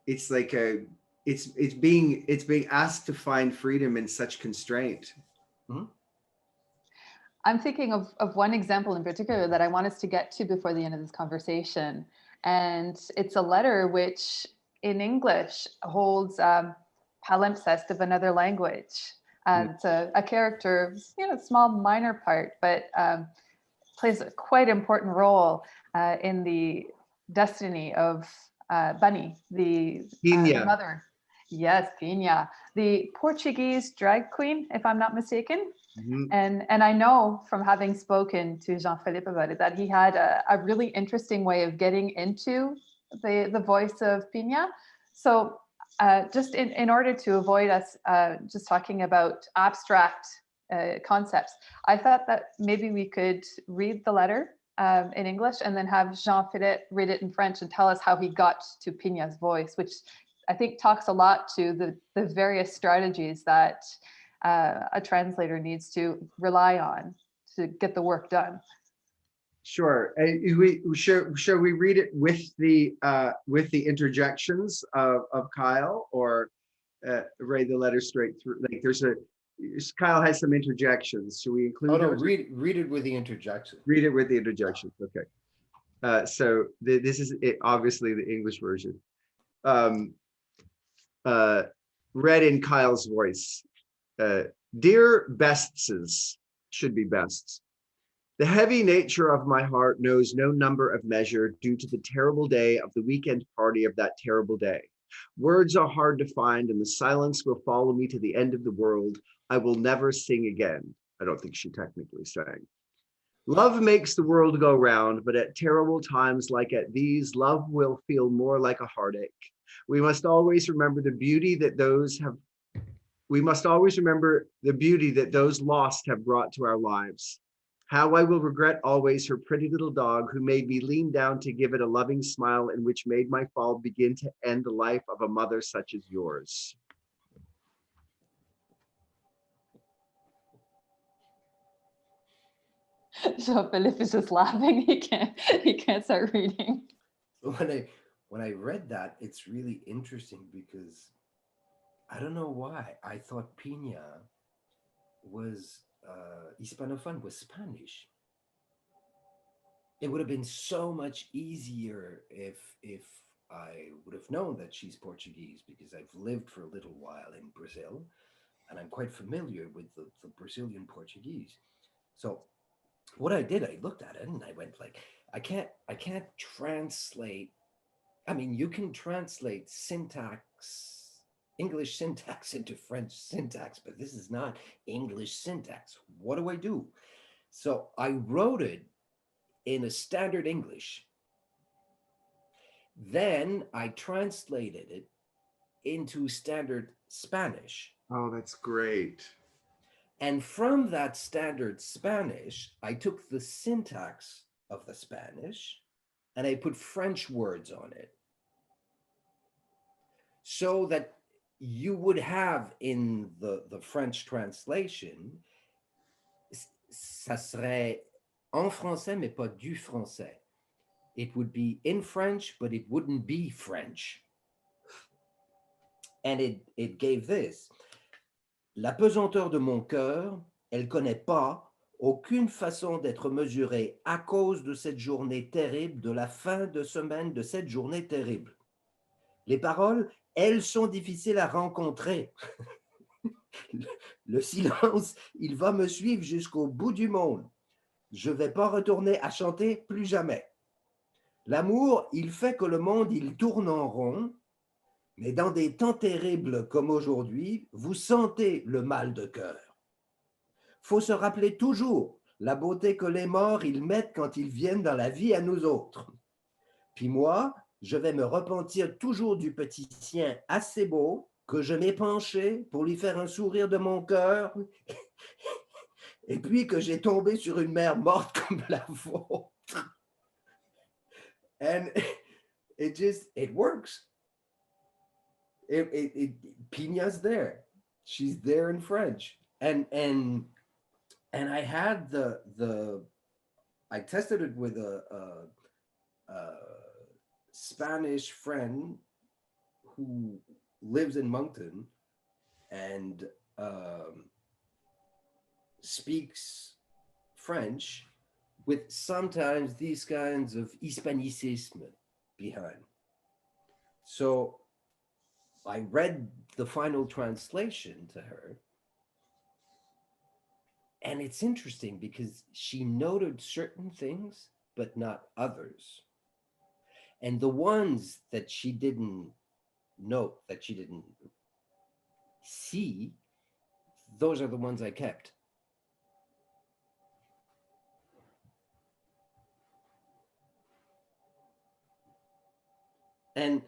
it's like it's being asked to find freedom in such constraint. Mm-hmm. I'm thinking of one example in particular that I want us to get to before the end of this conversation. And it's a letter which in English holds palimpsest of another language. It's a character, small minor part, but plays a quite important role in the destiny of Bunny, the mother. Yes, Pina, the Portuguese drag queen, if I'm not mistaken. Mhm. And I know from having spoken to Jean-Philippe about it that he had a really interesting way of getting into the voice of Pina. So just in order to avoid us just talking about abstract concepts, I thought that maybe we could read the letter in English and then have Jean-Philippe read it in French and tell us how he got to Pina's voice, which I think talks a lot to the various strategies that a translator needs to rely on to get the work done. Sure. Shall we read it with the interjections of Kyle, or read the letter straight through? Like Kyle has some interjections. Should we include Oh no, those? read it with the interjection. Read it with the interjections. Okay. So this is obviously the English version. Read in Kyle's voice. Dear Bestses, should be Bests. The heavy nature of my heart knows no number of measure due to the terrible day of the weekend party of that terrible day. Words are hard to find, and the silence will follow me to the end of the world. I will never sing again. I don't think she technically sang. Love makes the world go round, but at terrible times like at these, love will feel more like a heartache. We must always remember the beauty that those lost have brought to our lives. How I will regret always her pretty little dog who made me lean down to give it a loving smile and which made my fall begin to end the life of a mother such as yours. Jean-Philippe is just laughing. He can't start reading. When I read that, it's really interesting because I don't know why I thought Pina was Hispanophone, was Spanish. It would have been so much easier if I would have known that she's Portuguese, because I've lived for a little while in Brazil and I'm quite familiar with the Brazilian Portuguese. So what I did, I looked at it and I went like, I can't translate. I mean, you can translate syntax, English syntax into French syntax, but this is not English syntax. What do I do? So I wrote it in a standard English. Then I translated it into standard Spanish. Oh, that's great. And from that standard Spanish, I took the syntax of the Spanish and I put French words on it, so that you would have in the French translation, ça serait en français, mais pas du français. It would be in French, but it wouldn't be French. And it gave this. La pesanteur de mon cœur, elle connaît pas aucune façon d'être mesurée à cause de cette journée terrible, de la fin de semaine de cette journée terrible. Les paroles, elles sont difficiles à rencontrer. Le silence, il va me suivre jusqu'au bout du monde. Je ne vais pas retourner à chanter plus jamais. L'amour, il fait que le monde, il tourne en rond, mais dans des temps terribles comme aujourd'hui, vous sentez le mal de cœur. Faut se rappeler toujours la beauté que les morts, ils mettent quand ils viennent dans la vie à nous autres. Puis moi, je vais me repentir toujours du petit sien assez beau que je m'ai penché pour lui faire un sourire de mon cœur, et puis que j'ai tombé sur une mère morte comme la vôtre. And it works. Pina's there. She's there in French. And I had I tested it with a Spanish friend who lives in Moncton and speaks French, with sometimes these kinds of Hispanicism behind. So I read the final translation to her, and it's interesting because she noted certain things, but not others. And the ones that she didn't note, that she didn't see, those are the ones I kept. And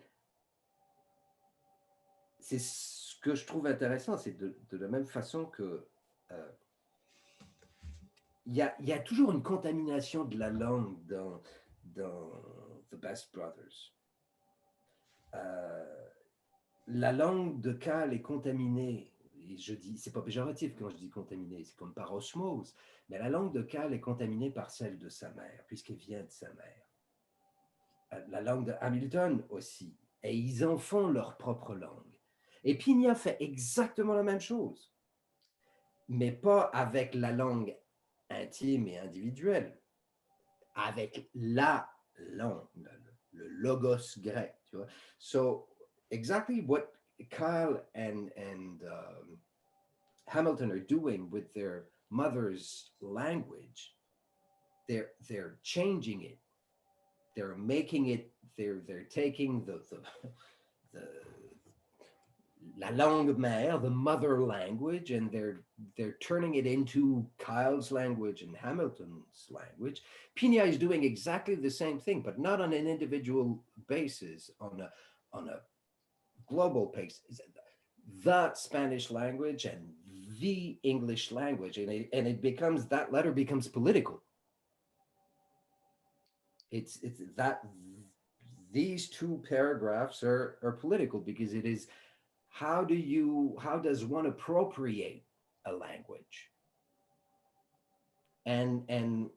c'est ce que je trouve intéressant, c'est de la même façon que il y a toujours une contamination de la langue dans The Best Brothers. La langue de Cal est contaminée, et je dis, c'est pas péjoratif quand je dis contaminée, c'est comme par osmose, mais la langue de Cal est contaminée par celle de sa mère, puisqu'elle vient de sa mère. La langue de Hamilton aussi, et ils en font leur propre langue. Et Pina fait exactement la même chose, mais pas avec la langue intime et individuelle, avec la langue, le logos grec, tu vois. So exactly what Kyle and Hamilton are doing with their mother's language, they're changing it, they're making it, they're taking the la langue mère, the mother language, and they're turning it into Kyle's language and Hamilton's language. Pina is doing exactly the same thing, but not on an individual basis, on a global basis. The Spanish language and the English language, and it becomes, that letter becomes political. It's that these two paragraphs are political, because it is, how does one appropriate a language? And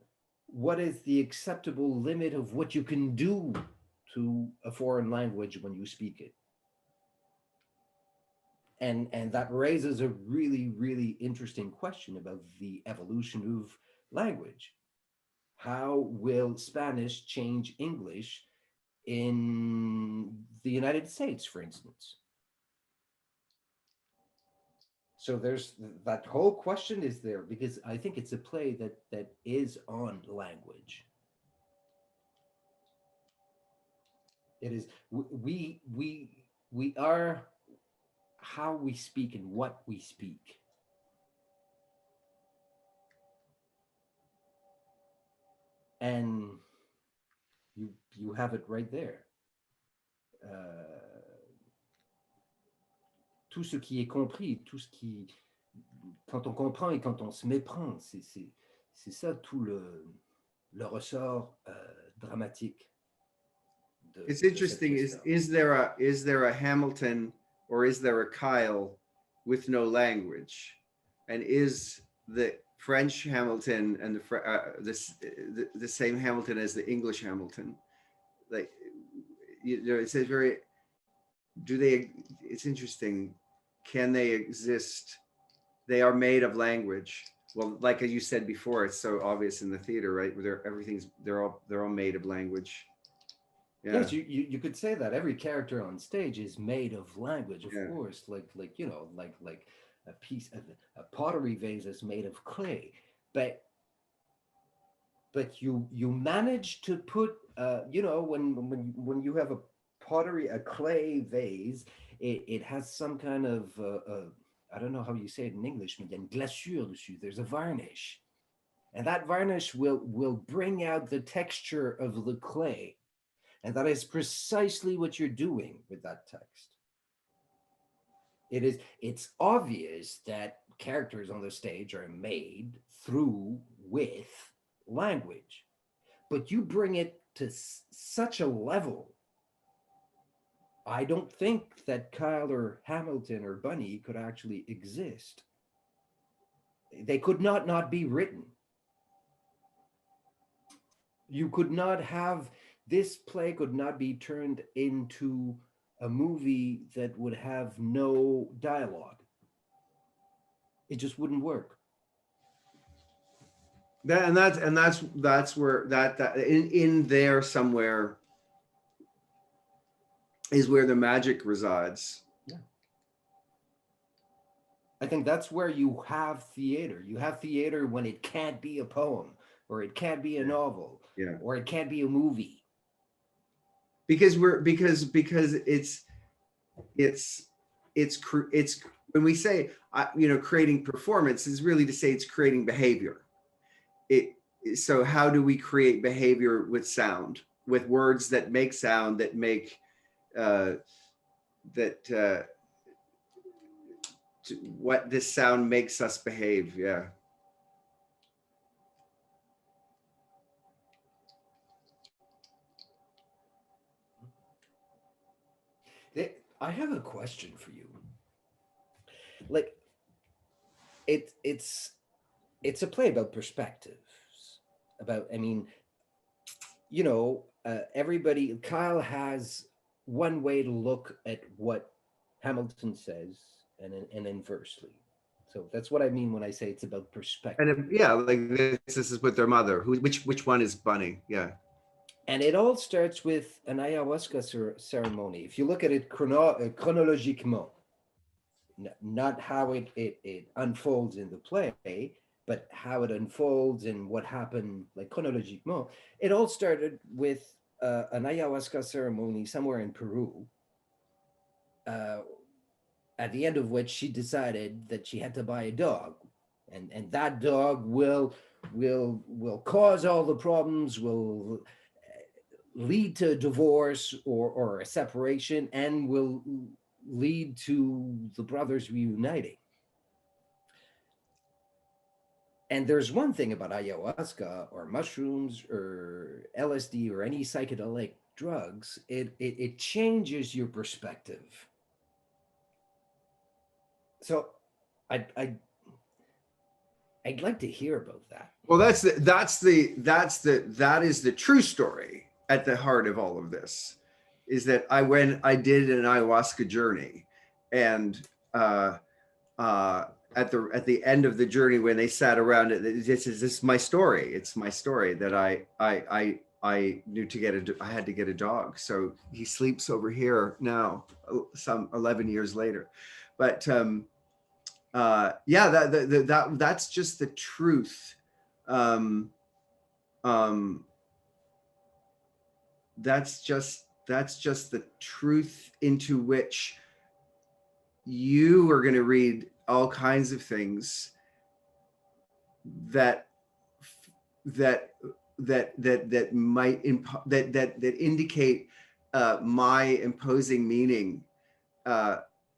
what is the acceptable limit of what you can do to a foreign language when you speak it? And that raises a really, really interesting question about the evolution of language. How will Spanish change English in the United States, for instance? So there's that whole question is there, because I think it's a play that is on language. It is, we are how we speak and what we speak. And you have it right there. Tout ce qui est compris, tout ce qui, quand on comprend et quand on se méprend, c'est ça tout le ressort dramatique. It's interesting. Is there a Hamilton or is there a Kyle with no language? And is the French Hamilton and the same Hamilton as the English Hamilton? Like, you know, it's very. Do they? It's interesting. Can they exist? They are made of language. Well, like you said before, it's so obvious in the theater, right? Where they're all made of language. Yeah. Yes, you could say that every character on stage is made of language, of course, like you know, like a piece of a pottery vase is made of clay, but you manage to put you know, when you have a clay vase, it has some kind of I don't know how you say it in English, mais il y a une glaçure dessus. There's a varnish, and that varnish will bring out the texture of the clay. And that is precisely what you're doing with that text. It's obvious that characters on the stage are made with language, but you bring it to such a level. I don't think that Kyle or Hamilton or Bunny could actually exist. They could not be written. You could not have, this play could not be turned into a movie that would have no dialogue. It just wouldn't work. That's where that in there somewhere is where the magic resides. Yeah. I think that's where you have theater. You have theater when it can't be a poem, or it can't be a novel, or it can't be a movie. Because it's when we say you know, creating performance is really to say it's creating behavior. So how do we create behavior with sound, with words that make sound, that make that what this sound makes us behave. Yeah. I have a question for you. Like, it's a play about perspectives. About, I mean, you know, everybody. Kyle has one way to look at what Hamilton says, and inversely. So that's what I mean when I say it's about perspective. And yeah, like this is with their mother. Which one is Bunny? Yeah. And it all starts with an ayahuasca ceremony. If you look at it chronologiquement, not how it unfolds in the play, but how it unfolds and what happened, like chronologiquement. It all started with an ayahuasca ceremony somewhere in Peru, at the end of which she decided that she had to buy a dog, and that dog will cause all the problems, will lead to divorce or a separation, and will lead to the brothers reuniting. And there's one thing about ayahuasca or mushrooms or LSD or any psychedelic drugs, it changes your perspective. So I'd like to hear about that. Well, that is the true story at the heart of all of this, is that I did an ayahuasca journey, and at the end of the journey, when they sat around it, this is my story. It's my story that I knew I had to get a dog. So he sleeps over here now, some 11 years later. But yeah, that's just the truth. That's just the truth into which you are going to read all kinds of things that might that indicate my imposing meaning,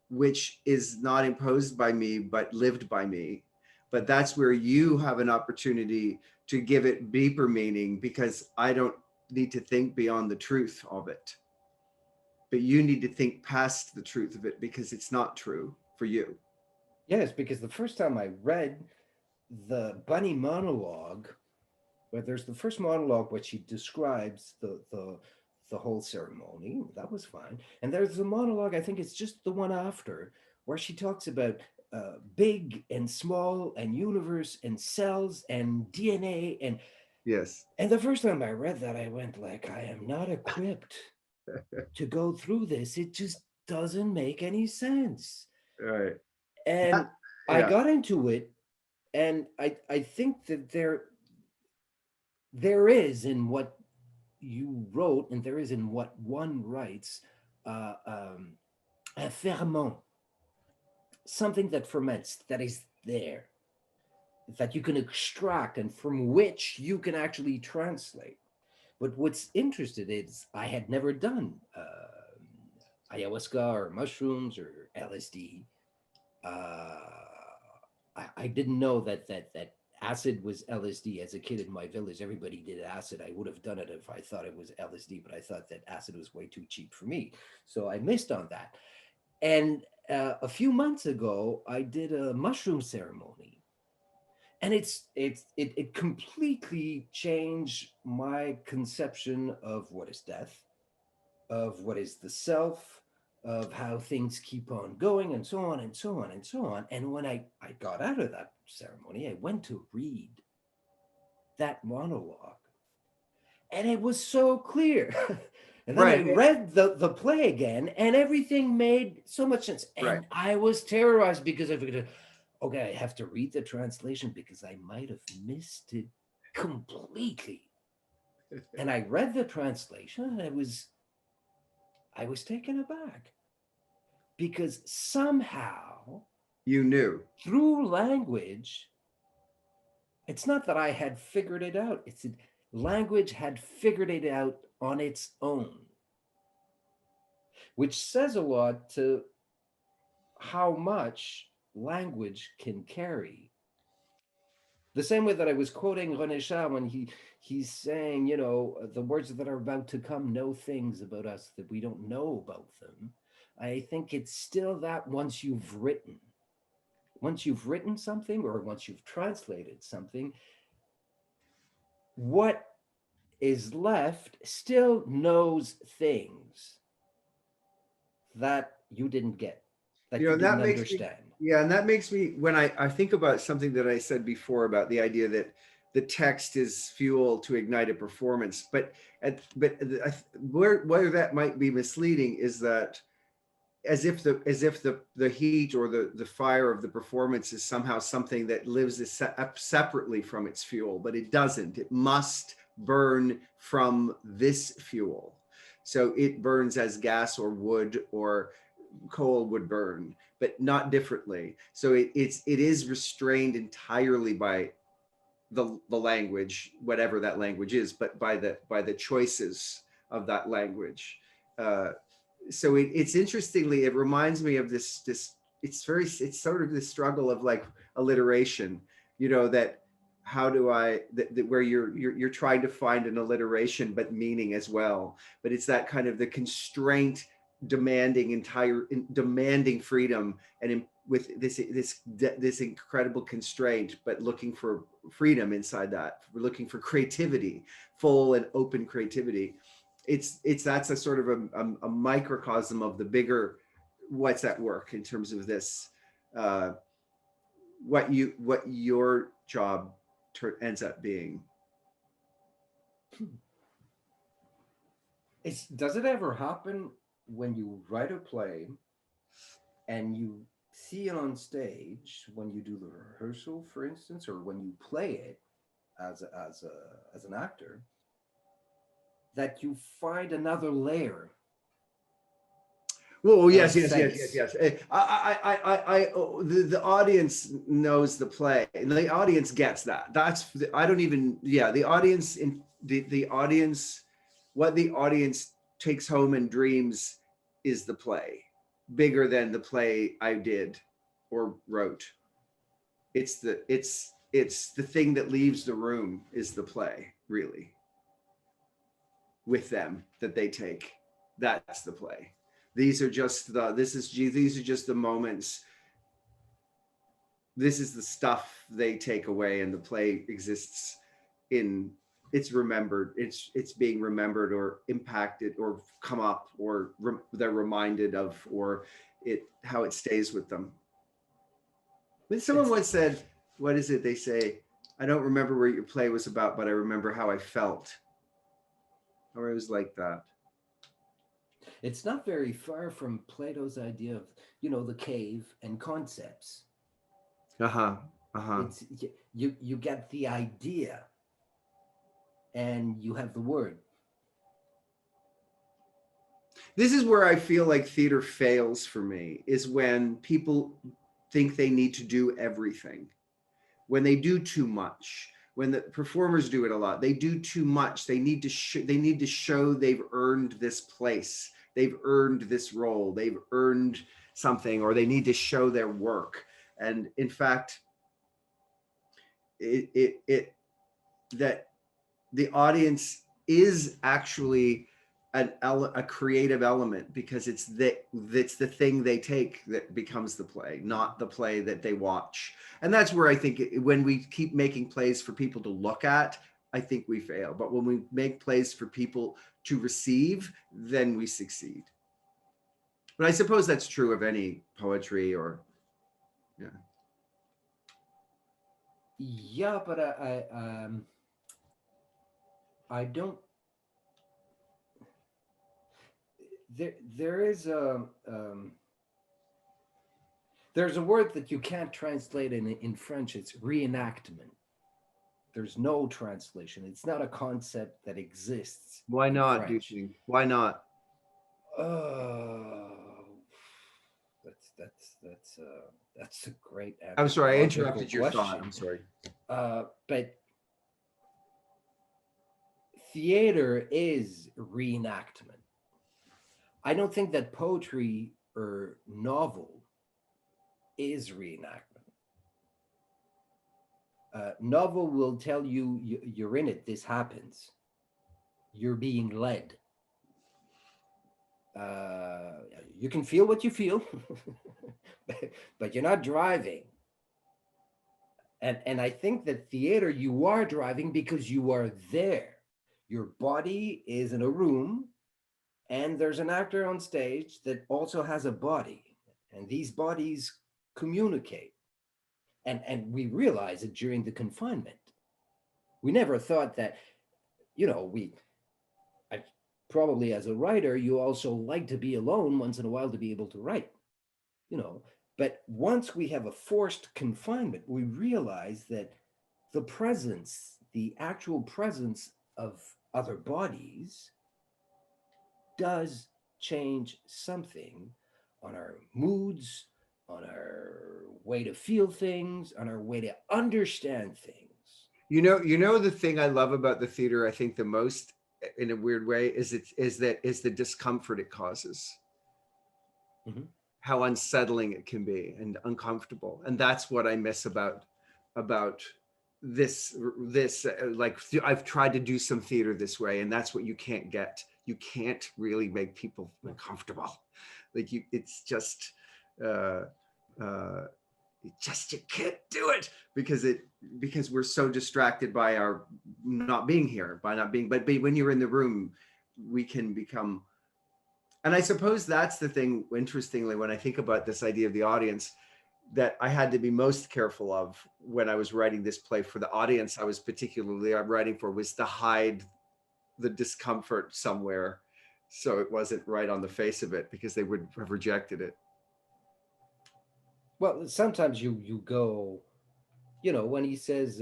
which is not imposed by me but lived by me. But that's where you have an opportunity to give it deeper meaning, because I don't need to think beyond the truth of it, but you need to think past the truth of it, because it's not true for you. Yes, because the first time I read the Bunny monologue, where there's the first monologue where she describes the whole ceremony, that was fine. And there's a monologue, I think it's just the one after, where she talks about big and small and universe and cells and DNA. Yes. And the first time I read that, I went like, I am not equipped to go through this. It just doesn't make any sense. Right. And Yeah. I got into it, and I think that there is in what you wrote, and there is in what one writes, a ferment, something that ferments, that is there, that you can extract and from which you can actually translate. But what's interesting is I had never done ayahuasca or mushrooms or LSD. I didn't know that acid was LSD. As a kid in my village, everybody did acid. I would have done it if I thought it was LSD, but I thought that acid was way too cheap for me. So I missed on that. And a few months ago, I did a mushroom ceremony. And it completely changed my conception of what is death, of what is the self, of how things keep on going, and so on and so on and so on. And when I got out of that ceremony, I went to read that monologue, and it was so clear. And then Right. I read the play again, and everything made so much sense. And Right. I was terrorized because I figured, okay, I have to read the translation because I might have missed it completely. And I read the translation, and I was taken aback, because somehow You knew. through language, it's not that I had figured it out, it's that language had figured it out on its own. which says a lot to how much language can carry. The same way that I was quoting René Char when he's saying, you know, the words that are about to come know things about us that we don't know about them. I think it's still that once you've written something or once you've translated something, what is left still knows things that you didn't get, that You you know, that didn't makes me, understand. yeah, and that makes me, when I think about something that I said before about the idea that the text is fuel to ignite a performance, but where that might be misleading is that as if the heat or the fire of the performance is somehow something that lives separately from its fuel, but it doesn't. It must burn from this fuel. So it burns as gas or wood or coal would burn, but not differently. So it is restrained entirely by the language, whatever that language is, but by the choices of that language. So it's interestingly, it reminds me of this it's sort of this struggle of like alliteration, you know, that how do I that where you're trying to find an alliteration but meaning as well, but it's that kind of the constraint demanding freedom and with this incredible constraint, but looking for freedom inside that. We're looking for creativity, full and open creativity. It's that's a sort of a microcosm of the bigger what's at work in terms of this, what your job ends up being. Does it ever happen when you write a play and you see it on stage, when you do the rehearsal, for instance, or when you play it as an actor, that you find another layer? Well, yes. The audience knows the play, and the audience gets that. I don't even. Yeah, the audience the audience, what the audience takes home and dreams is the play, bigger than the play I did or wrote. It's the thing that leaves the room is the play, really. With them that they take, that's the play. These are just the moments. This is the stuff they take away, and the play exists in, it's remembered, it's being remembered or impacted or come up or they're reminded of, or how it stays with them. When someone once said, what is it they say? I don't remember what your play was about, but I remember how I felt. Or it was like that. It's not very far from Plato's idea of, you know, the cave and concepts. It's you get the idea and you have the word. This is where I feel like theater fails for me, is when people think they need to do everything, when they do too much, when the performers do it a lot. They do too much. They need to show they've earned this place, they've earned this role, they've earned something, or they need to show their work. And in fact, that the audience is actually a creative element, because it's the thing they take that becomes the play, not the play that they watch. And that's where I think when we keep making plays for people to look at, I think we fail. But when we make plays for people to receive, then we succeed. But I suppose that's true of any poetry or, yeah. Yeah, but I don't. There is there's a word that you can't translate in French. It's reenactment. There's no translation. It's not a concept that exists. Why not, do you think? Why not? That's a great. I'm sorry, I interrupted your thought. I'm sorry. But theater is reenactment. I don't think that poetry or novel is reenactment. Novel will tell you, you're in it, this happens. You're being led. You can feel what you feel, but you're not driving. And I think that theater, you are driving because you are there. Your body is in a room, and there's an actor on stage that also has a body, and these bodies communicate. And we realize it during the confinement. We never thought that, I probably as a writer, you also like to be alone once in a while to be able to write, you know. But once we have a forced confinement, we realize that the presence, the actual presence of other bodies does change something on our moods, on our way to feel things, on our way to understand things. You know the thing I love about the theater, I think the most, in a weird way, is the discomfort it causes. Mhm. How unsettling it can be and uncomfortable, and that's what I miss about this like I've tried to do some theater this way, and that's what you can't get. You can't really make people uncomfortable. Like it's just you can't do it because we're so distracted by our not being here, by not being, but when you're in the room, we can become. And I suppose that's the thing, interestingly, when I think about this idea of the audience, that I had to be most careful of when I was writing this play for the audience I was particularly writing for, was to hide the discomfort somewhere so it wasn't right on the face of it, because they would have rejected it. Well, sometimes you go, when he says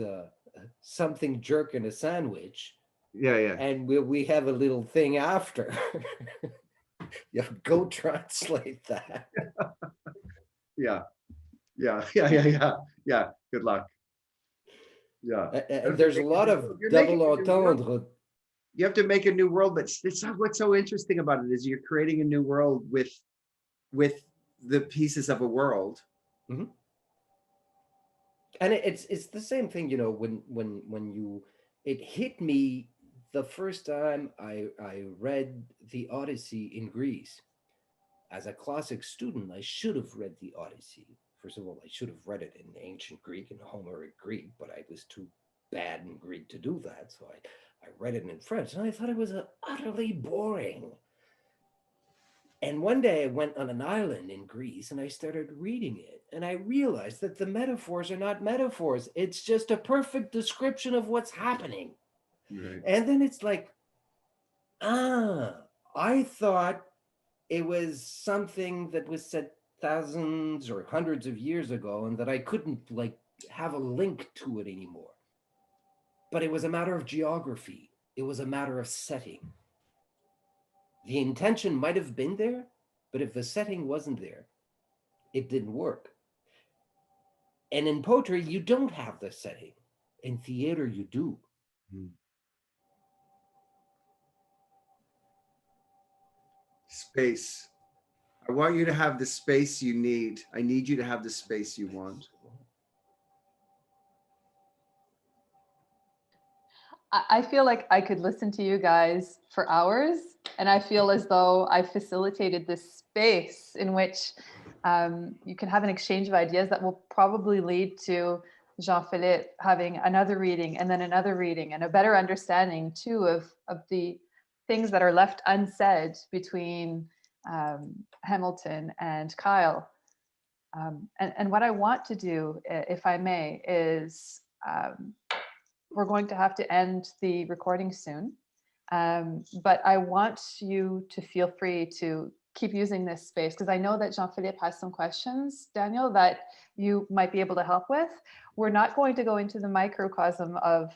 something jerk in a sandwich, Yeah. and we have a little thing after. Go translate that. Yeah. Good luck. Yeah. There's a lot of double entendre. You have to make a new world, but it's what's so interesting about it is you're creating a new world with the pieces of a world. Mm-hmm. And it's the same thing, when you, it hit me the first time I read the Odyssey in Greece. As a classic student, I should have read the Odyssey. First of all, I should have read it in ancient Greek and Homeric Greek, but I was too bad in Greek to do that. So I read it in French, and I thought it was utterly boring. And one day I went on an island in Greece and I started reading it, and I realized that the metaphors are not metaphors. It's just a perfect description of what's happening. Right. And then it's like, I thought it was something that was said thousands or hundreds of years ago, and that I couldn't have a link to it anymore. But it was a matter of geography. It was a matter of setting. The intention might have been there, but if the setting wasn't there, it didn't work. And in poetry, you don't have the setting. In theater, you do. Space. I want you to have the space you need. I need you to have the space you want. I feel like I could listen to you guys for hours, and I feel as though I facilitated this space in which you can have an exchange of ideas that will probably lead to Jean-Philippe having another reading and then another reading, and a better understanding too of the things that are left unsaid between Hamilton and Kyle. And what I want to do, if I may, is we're going to have to end the recording soon. But I want you to feel free to keep using this space, because I know that Jean-Philippe has some questions, Daniel, that you might be able to help with. We're not going to go into the microcosm of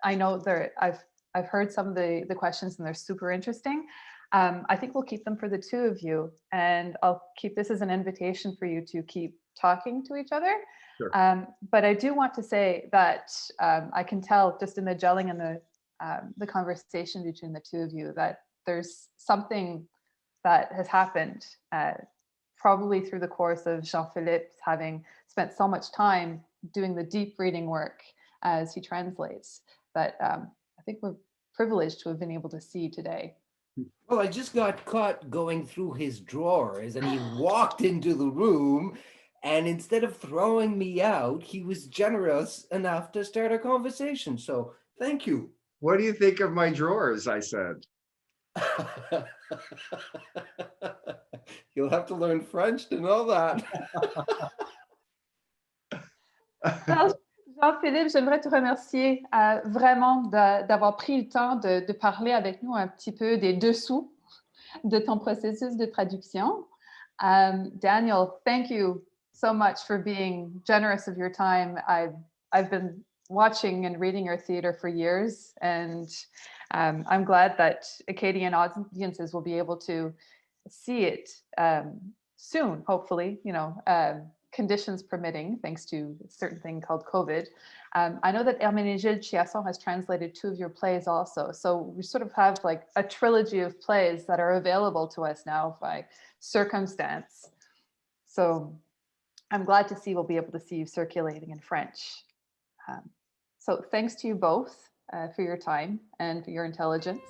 I know there, I've heard some of the questions and they're super interesting. I think we'll keep them for the two of you, and I'll keep this as an invitation for you to keep talking to each other. Sure. But I do want to say that I can tell just in the gelling and the conversation between the two of you that there's something that has happened, probably through the course of Jean-Philippe having spent so much time doing the deep reading work as he translates, that I think we're privileged to have been able to see today. Well, I just got caught going through his drawers and he walked into the room, and instead of throwing me out, he was generous enough to start a conversation. So thank you. What do you think of my drawers? I said. You'll have to learn French to know that. Alors, Jean-Philippe, j'aimerais te remercier vraiment d'avoir pris le temps de parler avec nous un petit peu des dessous de ton processus de traduction. Daniel, thank you so much for being generous of your time. I've been watching and reading your theater for years, and I'm glad that Acadian audiences will be able to see it soon, hopefully, conditions permitting, thanks to a certain thing called COVID. I know that Herménégilde Chiasson has translated 2 of your plays also. So we sort of have like a trilogy of plays that are available to us now by circumstance. So I'm glad to see we'll be able to see you circulating in French. So thanks to you both for your time and for your intelligence.